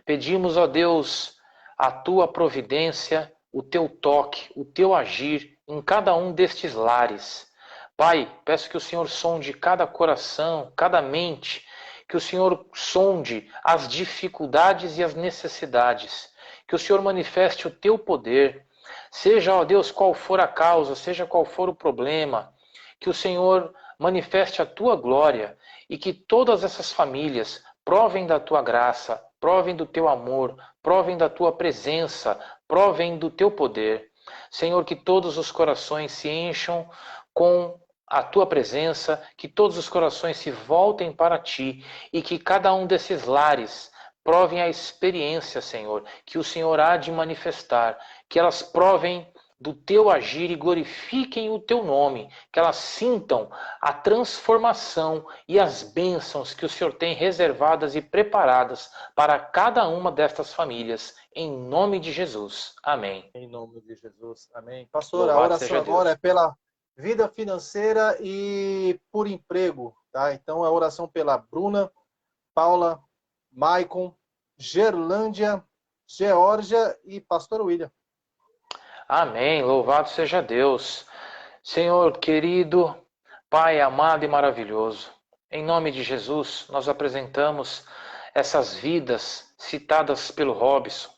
Pedimos, ó Deus, a Tua providência, o Teu toque, o Teu agir em cada um destes lares. Pai, peço que o Senhor sonde cada coração, cada mente, que o Senhor sonde as dificuldades e as necessidades, que o Senhor manifeste o Teu poder, seja, ó Deus, qual for a causa, seja qual for o problema, que o Senhor manifeste a Tua glória e que todas essas famílias provem da Tua graça, provem do Teu amor, provem da Tua presença, provem do Teu poder. Senhor, que todos os corações se encham com a Tua presença, que todos os corações se voltem para Ti e que cada um desses lares provem a experiência, Senhor, que o Senhor há de manifestar, que elas provem do Teu agir e glorifiquem o Teu nome, que elas sintam a transformação e as bênçãos que o Senhor tem reservadas e preparadas para cada uma destas famílias, em nome de Jesus. Amém. Em nome de Jesus. Amém. Pastor, a oração agora é pela vida financeira e por emprego, tá? Então, a oração pela Bruna, Paula, Maicon, Gerlândia, Geórgia e pastor William. Amém. Louvado seja Deus. Senhor querido, Pai amado e maravilhoso, em nome de Jesus, nós apresentamos essas vidas citadas pelo Robson.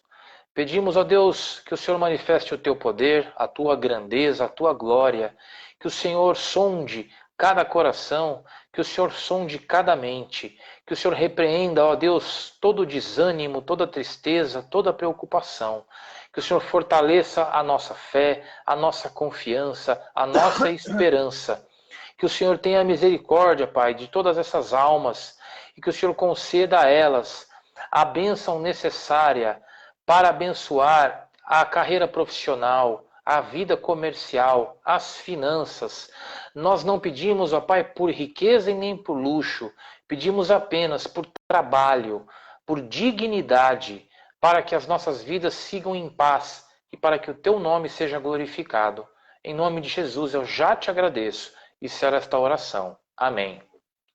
Pedimos, ó Deus, que o Senhor manifeste o teu poder, a tua grandeza, a tua glória, que o Senhor sonde cada coração, que o Senhor sonde cada mente, que o Senhor repreenda, ó Deus, todo o desânimo, toda a tristeza, toda a preocupação, que o Senhor fortaleça a nossa fé, a nossa confiança, a nossa esperança, que o Senhor tenha misericórdia, Pai, de todas essas almas e que o Senhor conceda a elas a bênção necessária para abençoar a carreira profissional, a vida comercial, as finanças. Nós não pedimos, ó Pai, por riqueza e nem por luxo, pedimos apenas por trabalho, por dignidade, para que as nossas vidas sigam em paz e para que o Teu nome seja glorificado. Em nome de Jesus eu já te agradeço e será esta oração. Amém.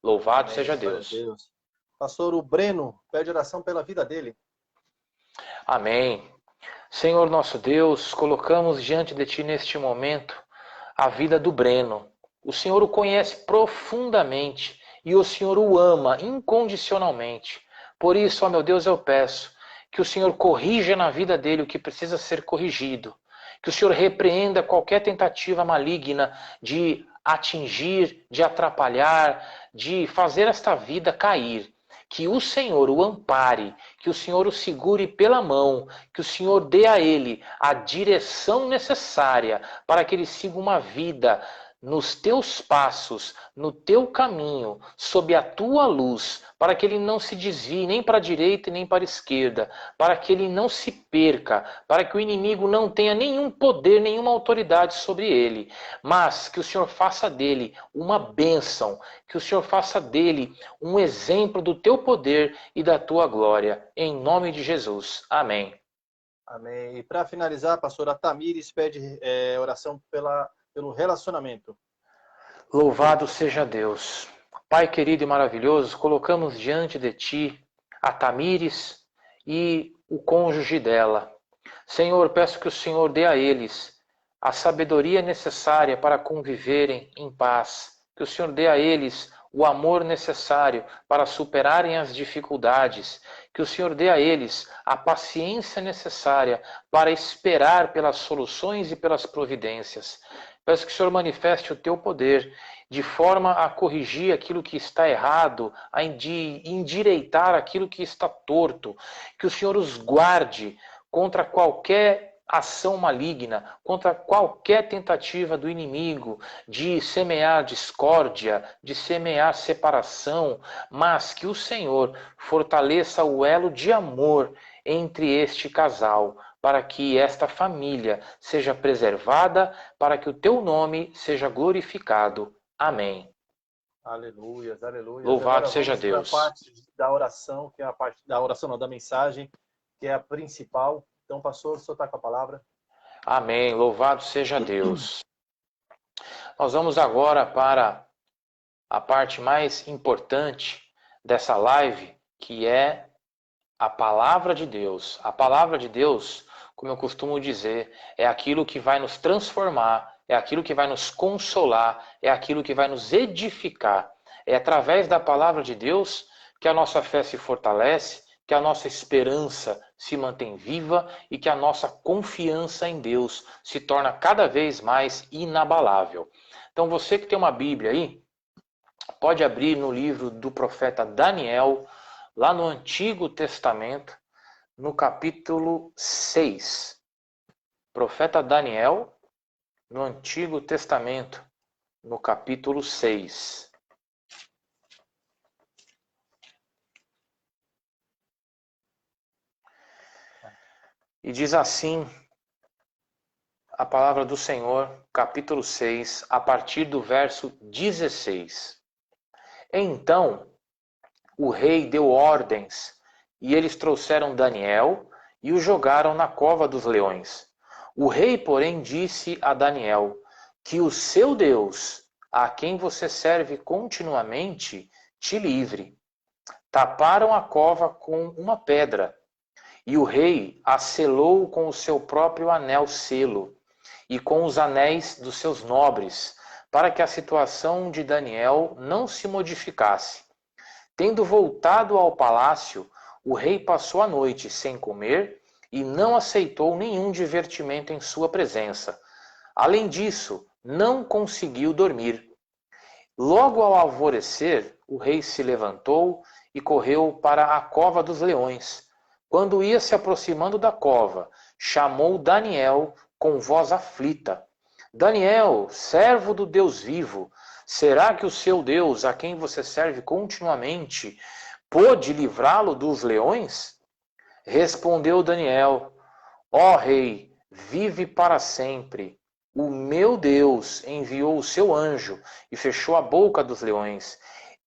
Louvado Amém. seja Deus. Pastor, o Breno pede oração pela vida dele. Amém. Senhor nosso Deus, colocamos diante de Ti neste momento a vida do Breno. O Senhor o conhece profundamente e o Senhor o ama incondicionalmente. Por isso, ó meu Deus, eu peço que o Senhor corrija na vida dele o que precisa ser corrigido. Que o Senhor repreenda qualquer tentativa maligna de atingir, de atrapalhar, de fazer esta vida cair. Que o Senhor o ampare, que o Senhor o segure pela mão, que o Senhor dê a ele a direção necessária para que ele siga uma vida nos teus passos, no teu caminho, sob a tua luz, para que ele não se desvie nem para a direita e nem para a esquerda, para que ele não se perca, para que o inimigo não tenha nenhum poder, nenhuma autoridade sobre ele, mas que o Senhor faça dele uma bênção, que o Senhor faça dele um exemplo do teu poder e da tua glória, em nome de Jesus. Amém. E para finalizar, pastora Tamires pede oração pelo relacionamento. Louvado seja Deus. Pai querido e maravilhoso, colocamos diante de Ti a Tamires e o cônjuge dela. Senhor, peço que o Senhor dê a eles a sabedoria necessária para conviverem em paz. Que o Senhor dê a eles o amor necessário para superarem as dificuldades. Que o Senhor dê a eles a paciência necessária para esperar pelas soluções e pelas providências. Peço que o Senhor manifeste o teu poder de forma a corrigir aquilo que está errado, a endireitar aquilo que está torto. Que o Senhor os guarde contra qualquer ação maligna, contra qualquer tentativa do inimigo de semear discórdia, de semear separação, mas que o Senhor fortaleça o elo de amor entre este casal, para que esta família seja preservada, para que o teu nome seja glorificado. Amém. Aleluia, aleluia. Louvado seja Deus. A parte da oração, que é a parte da oração, não, da mensagem, que é a principal. Então, pastor, o senhor está com a palavra. Amém. Louvado seja Deus. Nós vamos agora para a parte mais importante dessa live, que é a palavra de Deus. A palavra de Deus, como eu costumo dizer, é aquilo que vai nos transformar, é aquilo que vai nos consolar, é aquilo que vai nos edificar. É através da palavra de Deus que a nossa fé se fortalece, que a nossa esperança se mantém viva e que a nossa confiança em Deus se torna cada vez mais inabalável. Então você que tem uma Bíblia aí, pode abrir no livro do profeta Daniel, lá no Antigo Testamento, no capítulo 6. Profeta Daniel, no Antigo Testamento, no capítulo 6. E diz assim a palavra do Senhor, capítulo 6, a partir do verso 16. Então o rei deu ordens, e eles trouxeram Daniel e o jogaram na cova dos leões. O rei, porém, disse a Daniel que o seu Deus, a quem você serve continuamente, te livre. Taparam a cova com uma pedra, e o rei a selou com o seu próprio anel selo, e com os anéis dos seus nobres, para que a situação de Daniel não se modificasse. Tendo voltado ao palácio, o rei passou a noite sem comer e não aceitou nenhum divertimento em sua presença. Além disso, não conseguiu dormir. Logo ao alvorecer, o rei se levantou e correu para a cova dos leões. Quando ia se aproximando da cova, chamou Daniel com voz aflita. Daniel, servo do Deus vivo, será que o seu Deus, a quem você serve continuamente, pôde livrá-lo dos leões? Respondeu Daniel: ó rei, vive para sempre. O meu Deus enviou o seu anjo e fechou a boca dos leões.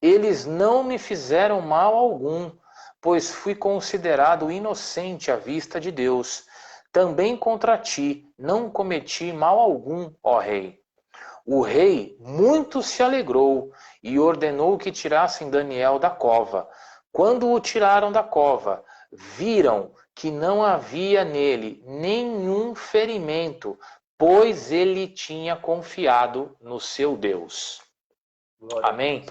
Eles não me fizeram mal algum, pois fui considerado inocente à vista de Deus. Também contra ti não cometi mal algum, ó rei. O rei muito se alegrou e ordenou que tirassem Daniel da cova. Quando o tiraram da cova, viram que não havia nele nenhum ferimento, pois ele tinha confiado no seu Deus. Amém?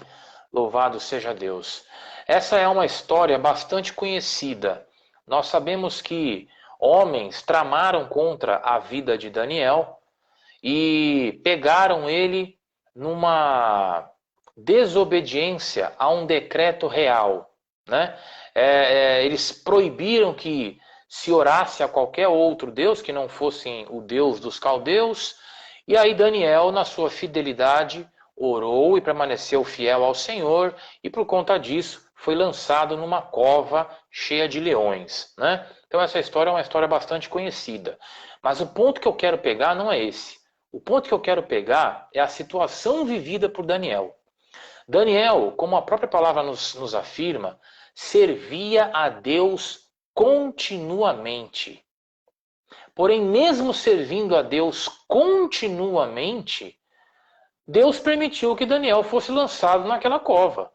Louvado seja Deus. Essa é uma história bastante conhecida. Nós sabemos que homens tramaram contra a vida de Daniel e pegaram ele numa desobediência a um decreto real, né? Eles proibiram que se orasse a qualquer outro Deus que não fosse o Deus dos caldeus, e aí Daniel, na sua fidelidade, orou e permaneceu fiel ao Senhor, e por conta disso foi lançado numa cova cheia de leões, né? Então essa história é uma história bastante conhecida. Mas o ponto que eu quero pegar não é esse. O ponto que eu quero pegar é a situação vivida por Daniel. Daniel, como a própria palavra nos afirma, servia a Deus continuamente. Porém, mesmo servindo a Deus continuamente, Deus permitiu que Daniel fosse lançado naquela cova.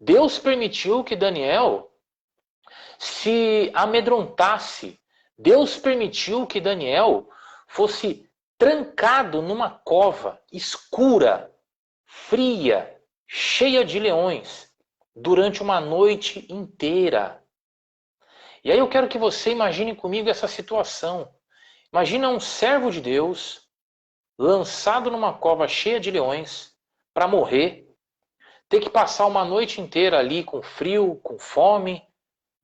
Deus permitiu que Daniel se amedrontasse. Deus permitiu que Daniel fosse trancado numa cova escura, fria, cheia de leões, durante uma noite inteira. E aí eu quero que você imagine comigo essa situação. Imagina um servo de Deus lançado numa cova cheia de leões para morrer, ter que passar uma noite inteira ali com frio, com fome,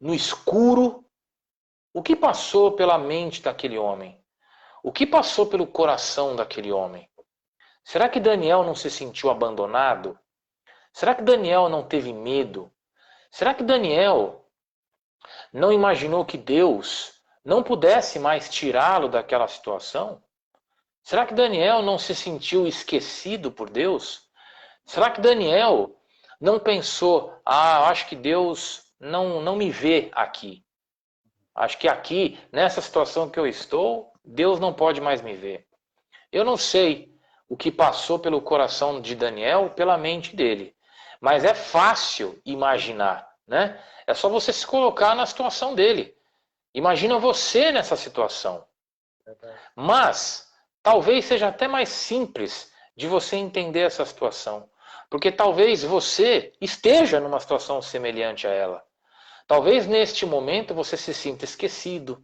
no escuro. O que passou pela mente daquele homem? O que passou pelo coração daquele homem? Será que Daniel não se sentiu abandonado? Será que Daniel não teve medo? Será que Daniel não imaginou que Deus não pudesse mais tirá-lo daquela situação? Será que Daniel não se sentiu esquecido por Deus? Será que Daniel não pensou, acho que Deus não me vê aqui. Acho que aqui, nessa situação que eu estou, Deus não pode mais me ver. Eu não sei o que passou pelo coração de Daniel, pela mente dele. Mas é fácil imaginar, né? É só você se colocar na situação dele. Imagina você nessa situação. Mas talvez seja até mais simples de você entender essa situação. Porque talvez você esteja numa situação semelhante a ela. Talvez neste momento você se sinta esquecido.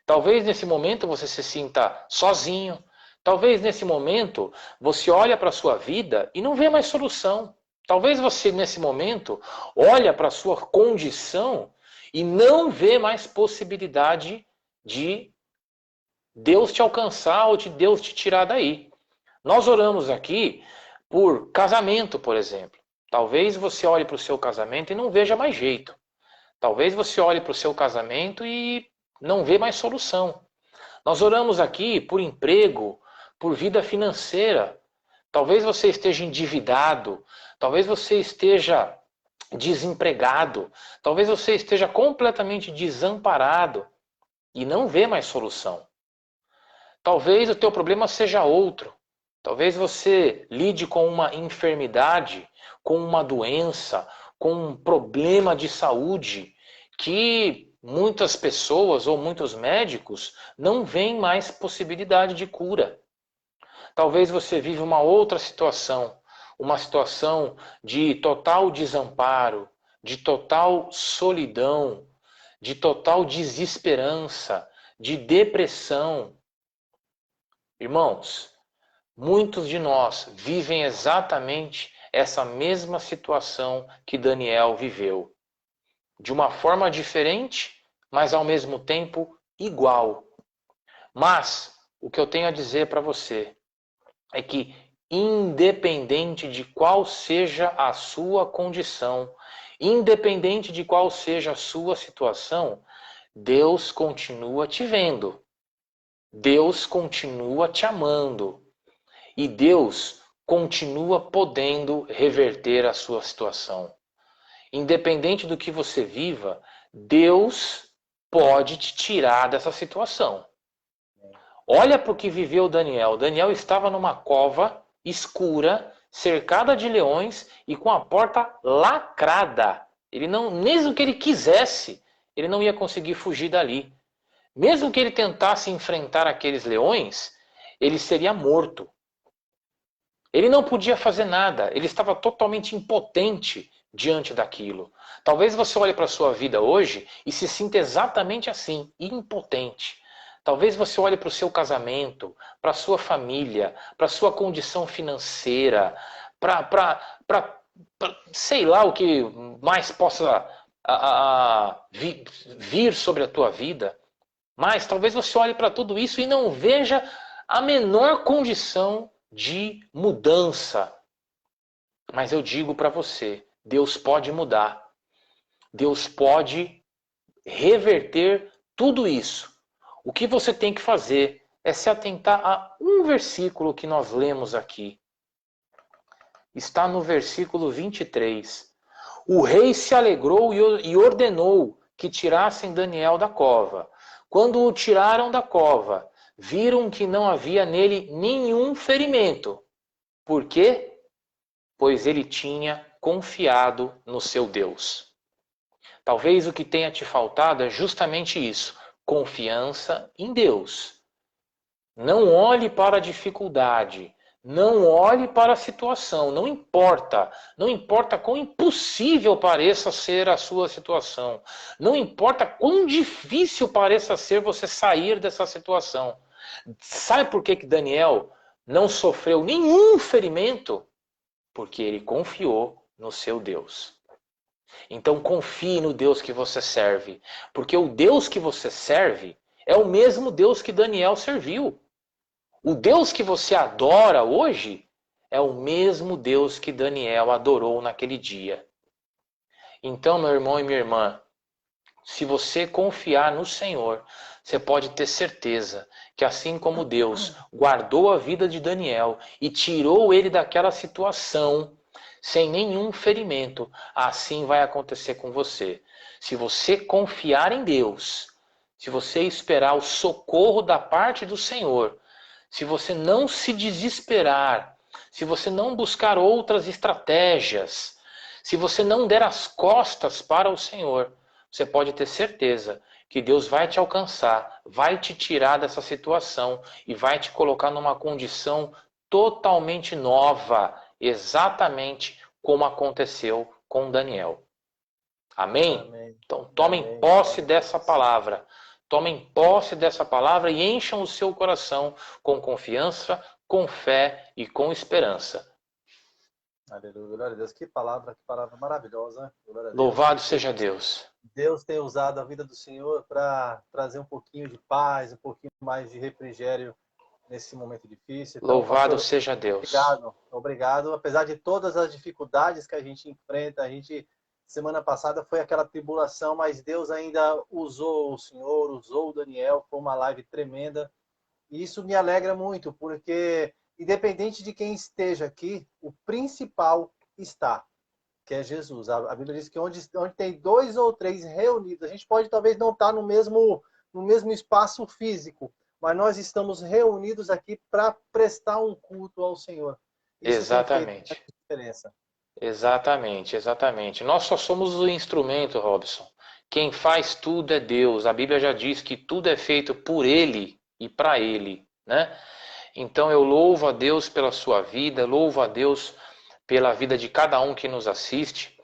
Talvez nesse momento você se sinta sozinho. Talvez nesse momento você olha para a sua vida e não vê mais solução. Talvez você nesse momento olha para a sua condição e não vê mais possibilidade de Deus te alcançar ou de Deus te tirar daí. Nós oramos aqui por casamento, por exemplo. Talvez você olhe para o seu casamento e não veja mais jeito. Talvez você olhe para o seu casamento e não vê mais solução. Nós oramos aqui por emprego, por vida financeira. Talvez você esteja endividado, talvez você esteja desempregado, talvez você esteja completamente desamparado e não vê mais solução. Talvez o teu problema seja outro. Talvez você lide com uma enfermidade, com uma doença, com um problema de saúde que muitas pessoas ou muitos médicos não veem mais possibilidade de cura. Talvez você vive uma outra situação, uma situação de total desamparo, de total solidão, de total desesperança, de depressão. Irmãos, muitos de nós vivem exatamente essa mesma situação que Daniel viveu. De uma forma diferente, mas ao mesmo tempo igual. Mas o que eu tenho a dizer para você é que, independente de qual seja a sua condição, independente de qual seja a sua situação, Deus continua te vendo. Deus continua te amando. E Deus continua podendo reverter a sua situação. Independente do que você viva, Deus pode te tirar dessa situação. Olha para o que viveu Daniel. Daniel estava numa cova escura, cercada de leões e com a porta lacrada. Ele não, mesmo que ele quisesse, ele não ia conseguir fugir dali. Mesmo que ele tentasse enfrentar aqueles leões, ele seria morto. Ele não podia fazer nada, ele estava totalmente impotente diante daquilo. Talvez você olhe para a sua vida hoje e se sinta exatamente assim, impotente. Talvez você olhe para o seu casamento, para a sua família, para a sua condição financeira, para sei lá o que mais possa vir sobre a tua vida. Mas talvez você olhe para tudo isso e não veja a menor condição de mudança. Mas eu digo para você, Deus pode mudar. Deus pode reverter tudo isso. O que você tem que fazer é se atentar a um versículo que nós lemos aqui. Está no versículo 23. O rei se alegrou e ordenou que tirassem Daniel da cova. Quando o tiraram da cova, viram que não havia nele nenhum ferimento. Por quê? Pois ele tinha confiado no seu Deus. Talvez o que tenha te faltado é justamente isso, confiança em Deus. Não olhe para a dificuldade, não olhe para a situação, não importa quão impossível pareça ser a sua situação, não importa quão difícil pareça ser você sair dessa situação. Sabe por que Daniel não sofreu nenhum ferimento? Porque ele confiou no seu Deus. Então confie no Deus que você serve, porque o Deus que você serve é o mesmo Deus que Daniel serviu. O Deus que você adora hoje é o mesmo Deus que Daniel adorou naquele dia. Então, meu irmão e minha irmã, se você confiar no Senhor, você pode ter certeza que assim como Deus guardou a vida de Daniel e tirou ele daquela situação sem nenhum ferimento, assim vai acontecer com você. Se você confiar em Deus, se você esperar o socorro da parte do Senhor, se você não se desesperar, se você não buscar outras estratégias, se você não der as costas para o Senhor, você pode ter certeza que Deus vai te alcançar, vai te tirar dessa situação e vai te colocar numa condição totalmente nova, exatamente como aconteceu com Daniel. Amém? Amém. Então tomem posse dessa palavra. Tomem posse dessa palavra e encham o seu coração com confiança, com fé e com esperança. Aleluia, glória a Deus. Que palavra maravilhosa. Louvado seja Deus. Deus tem usado a vida do Senhor para trazer um pouquinho de paz, um pouquinho mais de refrigério nesse momento difícil. Então, Louvado pastor, seja Deus. Obrigado. Apesar de todas as dificuldades que a gente enfrenta, semana passada foi aquela tribulação, mas Deus ainda usou o Senhor, usou o Daniel, foi uma live tremenda. E isso me alegra muito, porque independente de quem esteja aqui, o principal está, que é Jesus. A Bíblia diz que onde tem 2 ou 3 reunidos, a gente pode talvez não estar no mesmo espaço físico, mas nós estamos reunidos aqui para prestar um culto ao Senhor. Isso exatamente. Tem feito a diferença. Exatamente. Nós só somos o instrumento, Robson. Quem faz tudo é Deus. A Bíblia já diz que tudo é feito por Ele e para Ele, né? Então eu louvo a Deus pela sua vida, louvo a Deus pela vida de cada um que nos assiste,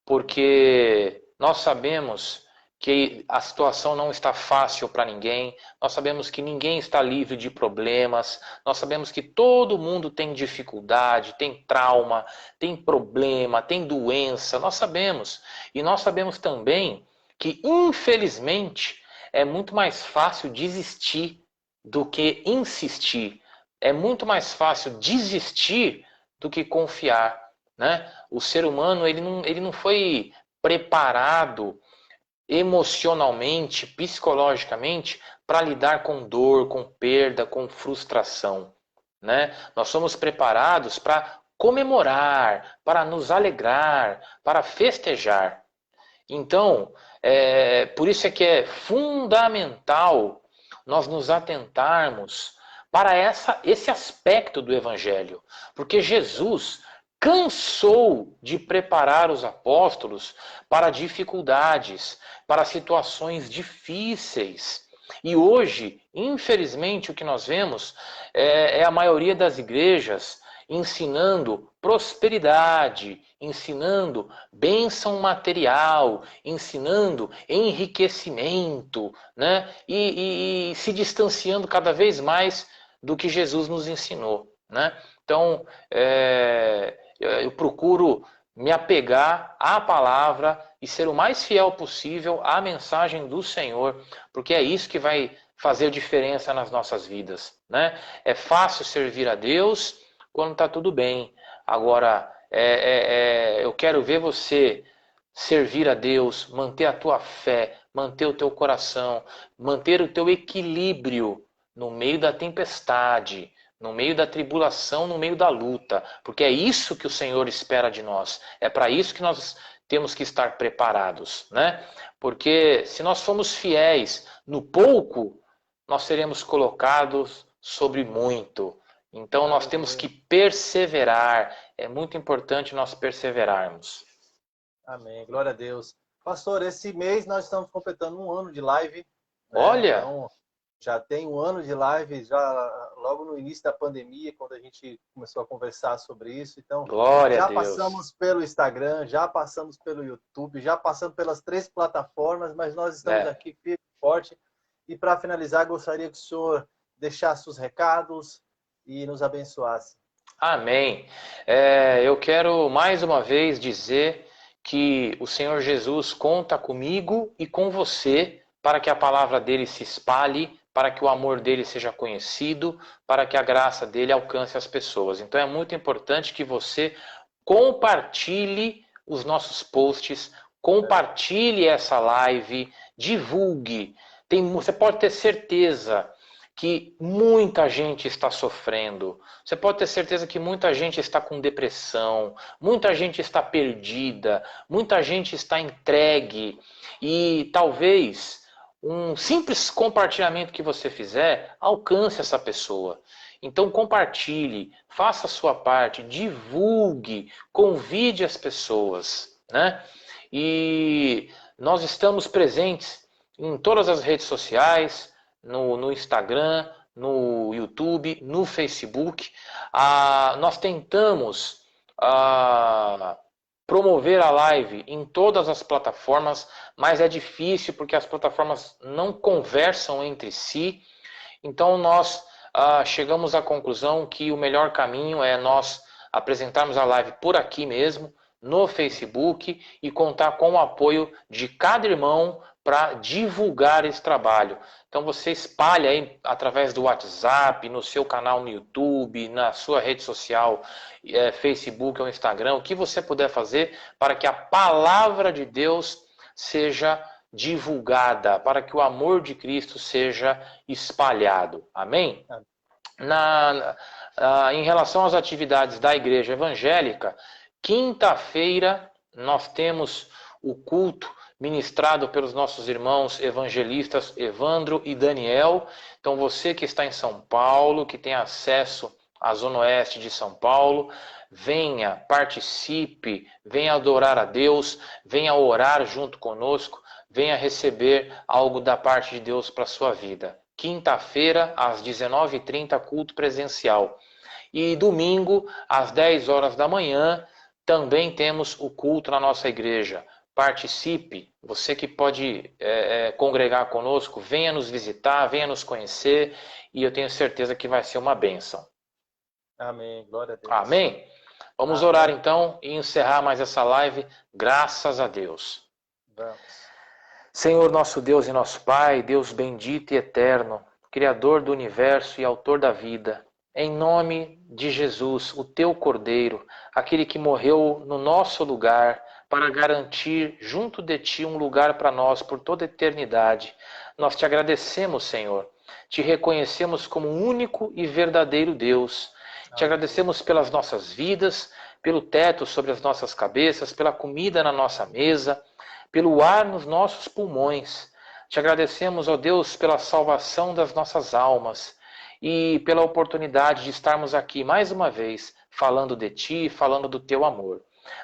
porque nós sabemos que a situação não está fácil para ninguém, nós sabemos que ninguém está livre de problemas, nós sabemos que todo mundo tem dificuldade, tem trauma, tem problema, tem doença, nós sabemos. E nós sabemos também que, infelizmente, é muito mais fácil desistir do que insistir. É muito mais fácil desistir do que confiar, né? O ser humano ele não foi preparado emocionalmente, psicologicamente, para lidar com dor, com perda, com frustração, né? Nós somos preparados para comemorar, para nos alegrar, para festejar. Então, por isso é que é fundamental nós nos atentarmos para esse aspecto do Evangelho, porque Jesus cansou de preparar os apóstolos para dificuldades, para situações difíceis. E hoje, infelizmente, o que nós vemos é a maioria das igrejas ensinando prosperidade, ensinando bênção material, ensinando enriquecimento, né? E se distanciando cada vez mais do que Jesus nos ensinou, né? Então, eu procuro me apegar à palavra e ser o mais fiel possível à mensagem do Senhor, porque é isso que vai fazer diferença nas nossas vidas, né? É fácil servir a Deus quando está tudo bem. Agora, eu quero ver você servir a Deus, manter a tua fé, manter o teu coração, manter o teu equilíbrio no meio da tempestade, no meio da tribulação, no meio da luta, porque é isso que o Senhor espera de nós. É para isso que nós temos que estar preparados, né? Porque se nós formos fiéis no pouco, nós seremos colocados sobre muito. Então nós temos que perseverar. É muito importante nós perseverarmos. Amém. Glória a Deus. Pastor, esse mês nós estamos completando um ano de live, né? Olha! Então, já tem um ano de live, já logo no início da pandemia, quando a gente começou a conversar sobre isso. Então, Glória a já Deus. passamos pelo Instagram, já passamos pelo YouTube, já passamos pelas 3 plataformas, mas nós estamos aqui firme e forte. E para finalizar, gostaria que o senhor deixasse os recados e nos abençoasse. Amém. Eu quero mais uma vez dizer que o Senhor Jesus conta comigo e com você para que a palavra dele se espalhe, para que o amor dele seja conhecido, para que a graça dele alcance as pessoas. Então é muito importante que você compartilhe os nossos posts, compartilhe essa live, divulgue. Você pode ter certeza que muita gente está sofrendo. Você pode ter certeza que muita gente está com depressão, muita gente está perdida, muita gente está entregue. E talvez um simples compartilhamento que você fizer alcance essa pessoa. Então compartilhe, faça a sua parte, divulgue, convide as pessoas, né? E nós estamos presentes em todas as redes sociais, no Instagram, no YouTube, no Facebook. Nós tentamos promover a live em todas as plataformas, mas é difícil porque as plataformas não conversam entre si. Então nós chegamos à conclusão que o melhor caminho é nós apresentarmos a live por aqui mesmo, no Facebook, e contar com o apoio de cada irmão para divulgar esse trabalho. Então você espalha aí através do WhatsApp, no seu canal no YouTube, na sua rede social, Facebook ou Instagram, o que você puder fazer para que a palavra de Deus seja divulgada, para que o amor de Cristo seja espalhado. Amém? Em relação às atividades da Igreja Evangélica, quinta-feira nós temos o culto ministrado pelos nossos irmãos evangelistas Evandro e Daniel. Então você que está em São Paulo, que tem acesso à Zona Oeste de São Paulo, venha, participe, venha adorar a Deus, venha orar junto conosco, venha receber algo da parte de Deus para a sua vida. Quinta-feira, às 19h30, culto presencial. E domingo, às 10 horas da manhã, também temos o culto na nossa igreja. participe. Você que pode congregar conosco, venha nos visitar, venha nos conhecer, e eu tenho certeza que vai ser uma bênção. Amém. Glória a Deus. Amém? Vamos Amém. orar então e encerrar mais essa live, graças a Deus. Vamos. Senhor nosso Deus e nosso Pai, Deus bendito e eterno, Criador do universo e autor da vida, em nome de Jesus, o teu Cordeiro, aquele que morreu no nosso lugar para garantir junto de ti um lugar para nós por toda a eternidade, nós te agradecemos, Senhor, te reconhecemos como único e verdadeiro Deus. Te agradecemos pelas nossas vidas, pelo teto sobre as nossas cabeças, pela comida na nossa mesa, pelo ar nos nossos pulmões. Te agradecemos, ó Deus, pela salvação das nossas almas e pela oportunidade de estarmos aqui mais uma vez falando de Ti, falando do Teu amor.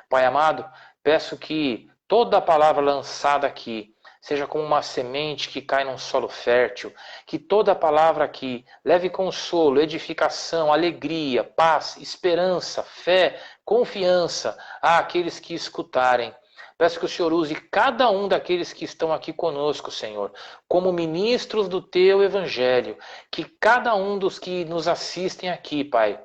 Pai amado, peço que toda a palavra lançada aqui seja como uma semente que cai num solo fértil, que toda a palavra aqui leve consolo, edificação, alegria, paz, esperança, fé, confiança àqueles que escutarem. Peço que o Senhor use cada um daqueles que estão aqui conosco, Senhor, como ministros do Teu Evangelho. Que cada um dos que nos assistem aqui, Pai,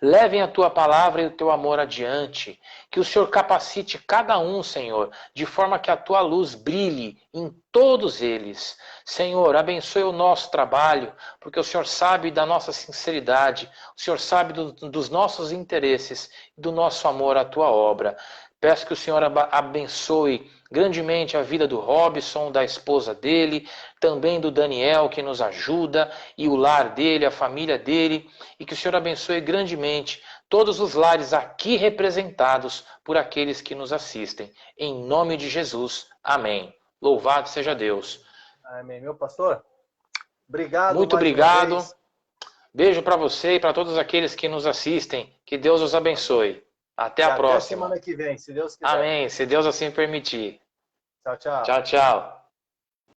levem a Tua palavra e o Teu amor adiante. Que o Senhor capacite cada um, Senhor, de forma que a Tua luz brilhe em todos eles. Senhor, abençoe o nosso trabalho, porque o Senhor sabe da nossa sinceridade, o Senhor sabe dos nossos interesses e do nosso amor à Tua obra. Peço que o Senhor abençoe grandemente a vida do Robson, da esposa dele, também do Daniel, que nos ajuda, e o lar dele, a família dele, e que o Senhor abençoe grandemente todos os lares aqui representados por aqueles que nos assistem. Em nome de Jesus. Amém. Louvado seja Deus. Amém. Meu pastor, obrigado. Muito obrigado. Beijo para você e para todos aqueles que nos assistem. Que Deus os abençoe. Até a próxima. Até semana que vem, se Deus quiser. Amém. Se Deus assim permitir. Tchau, tchau. Tchau, tchau.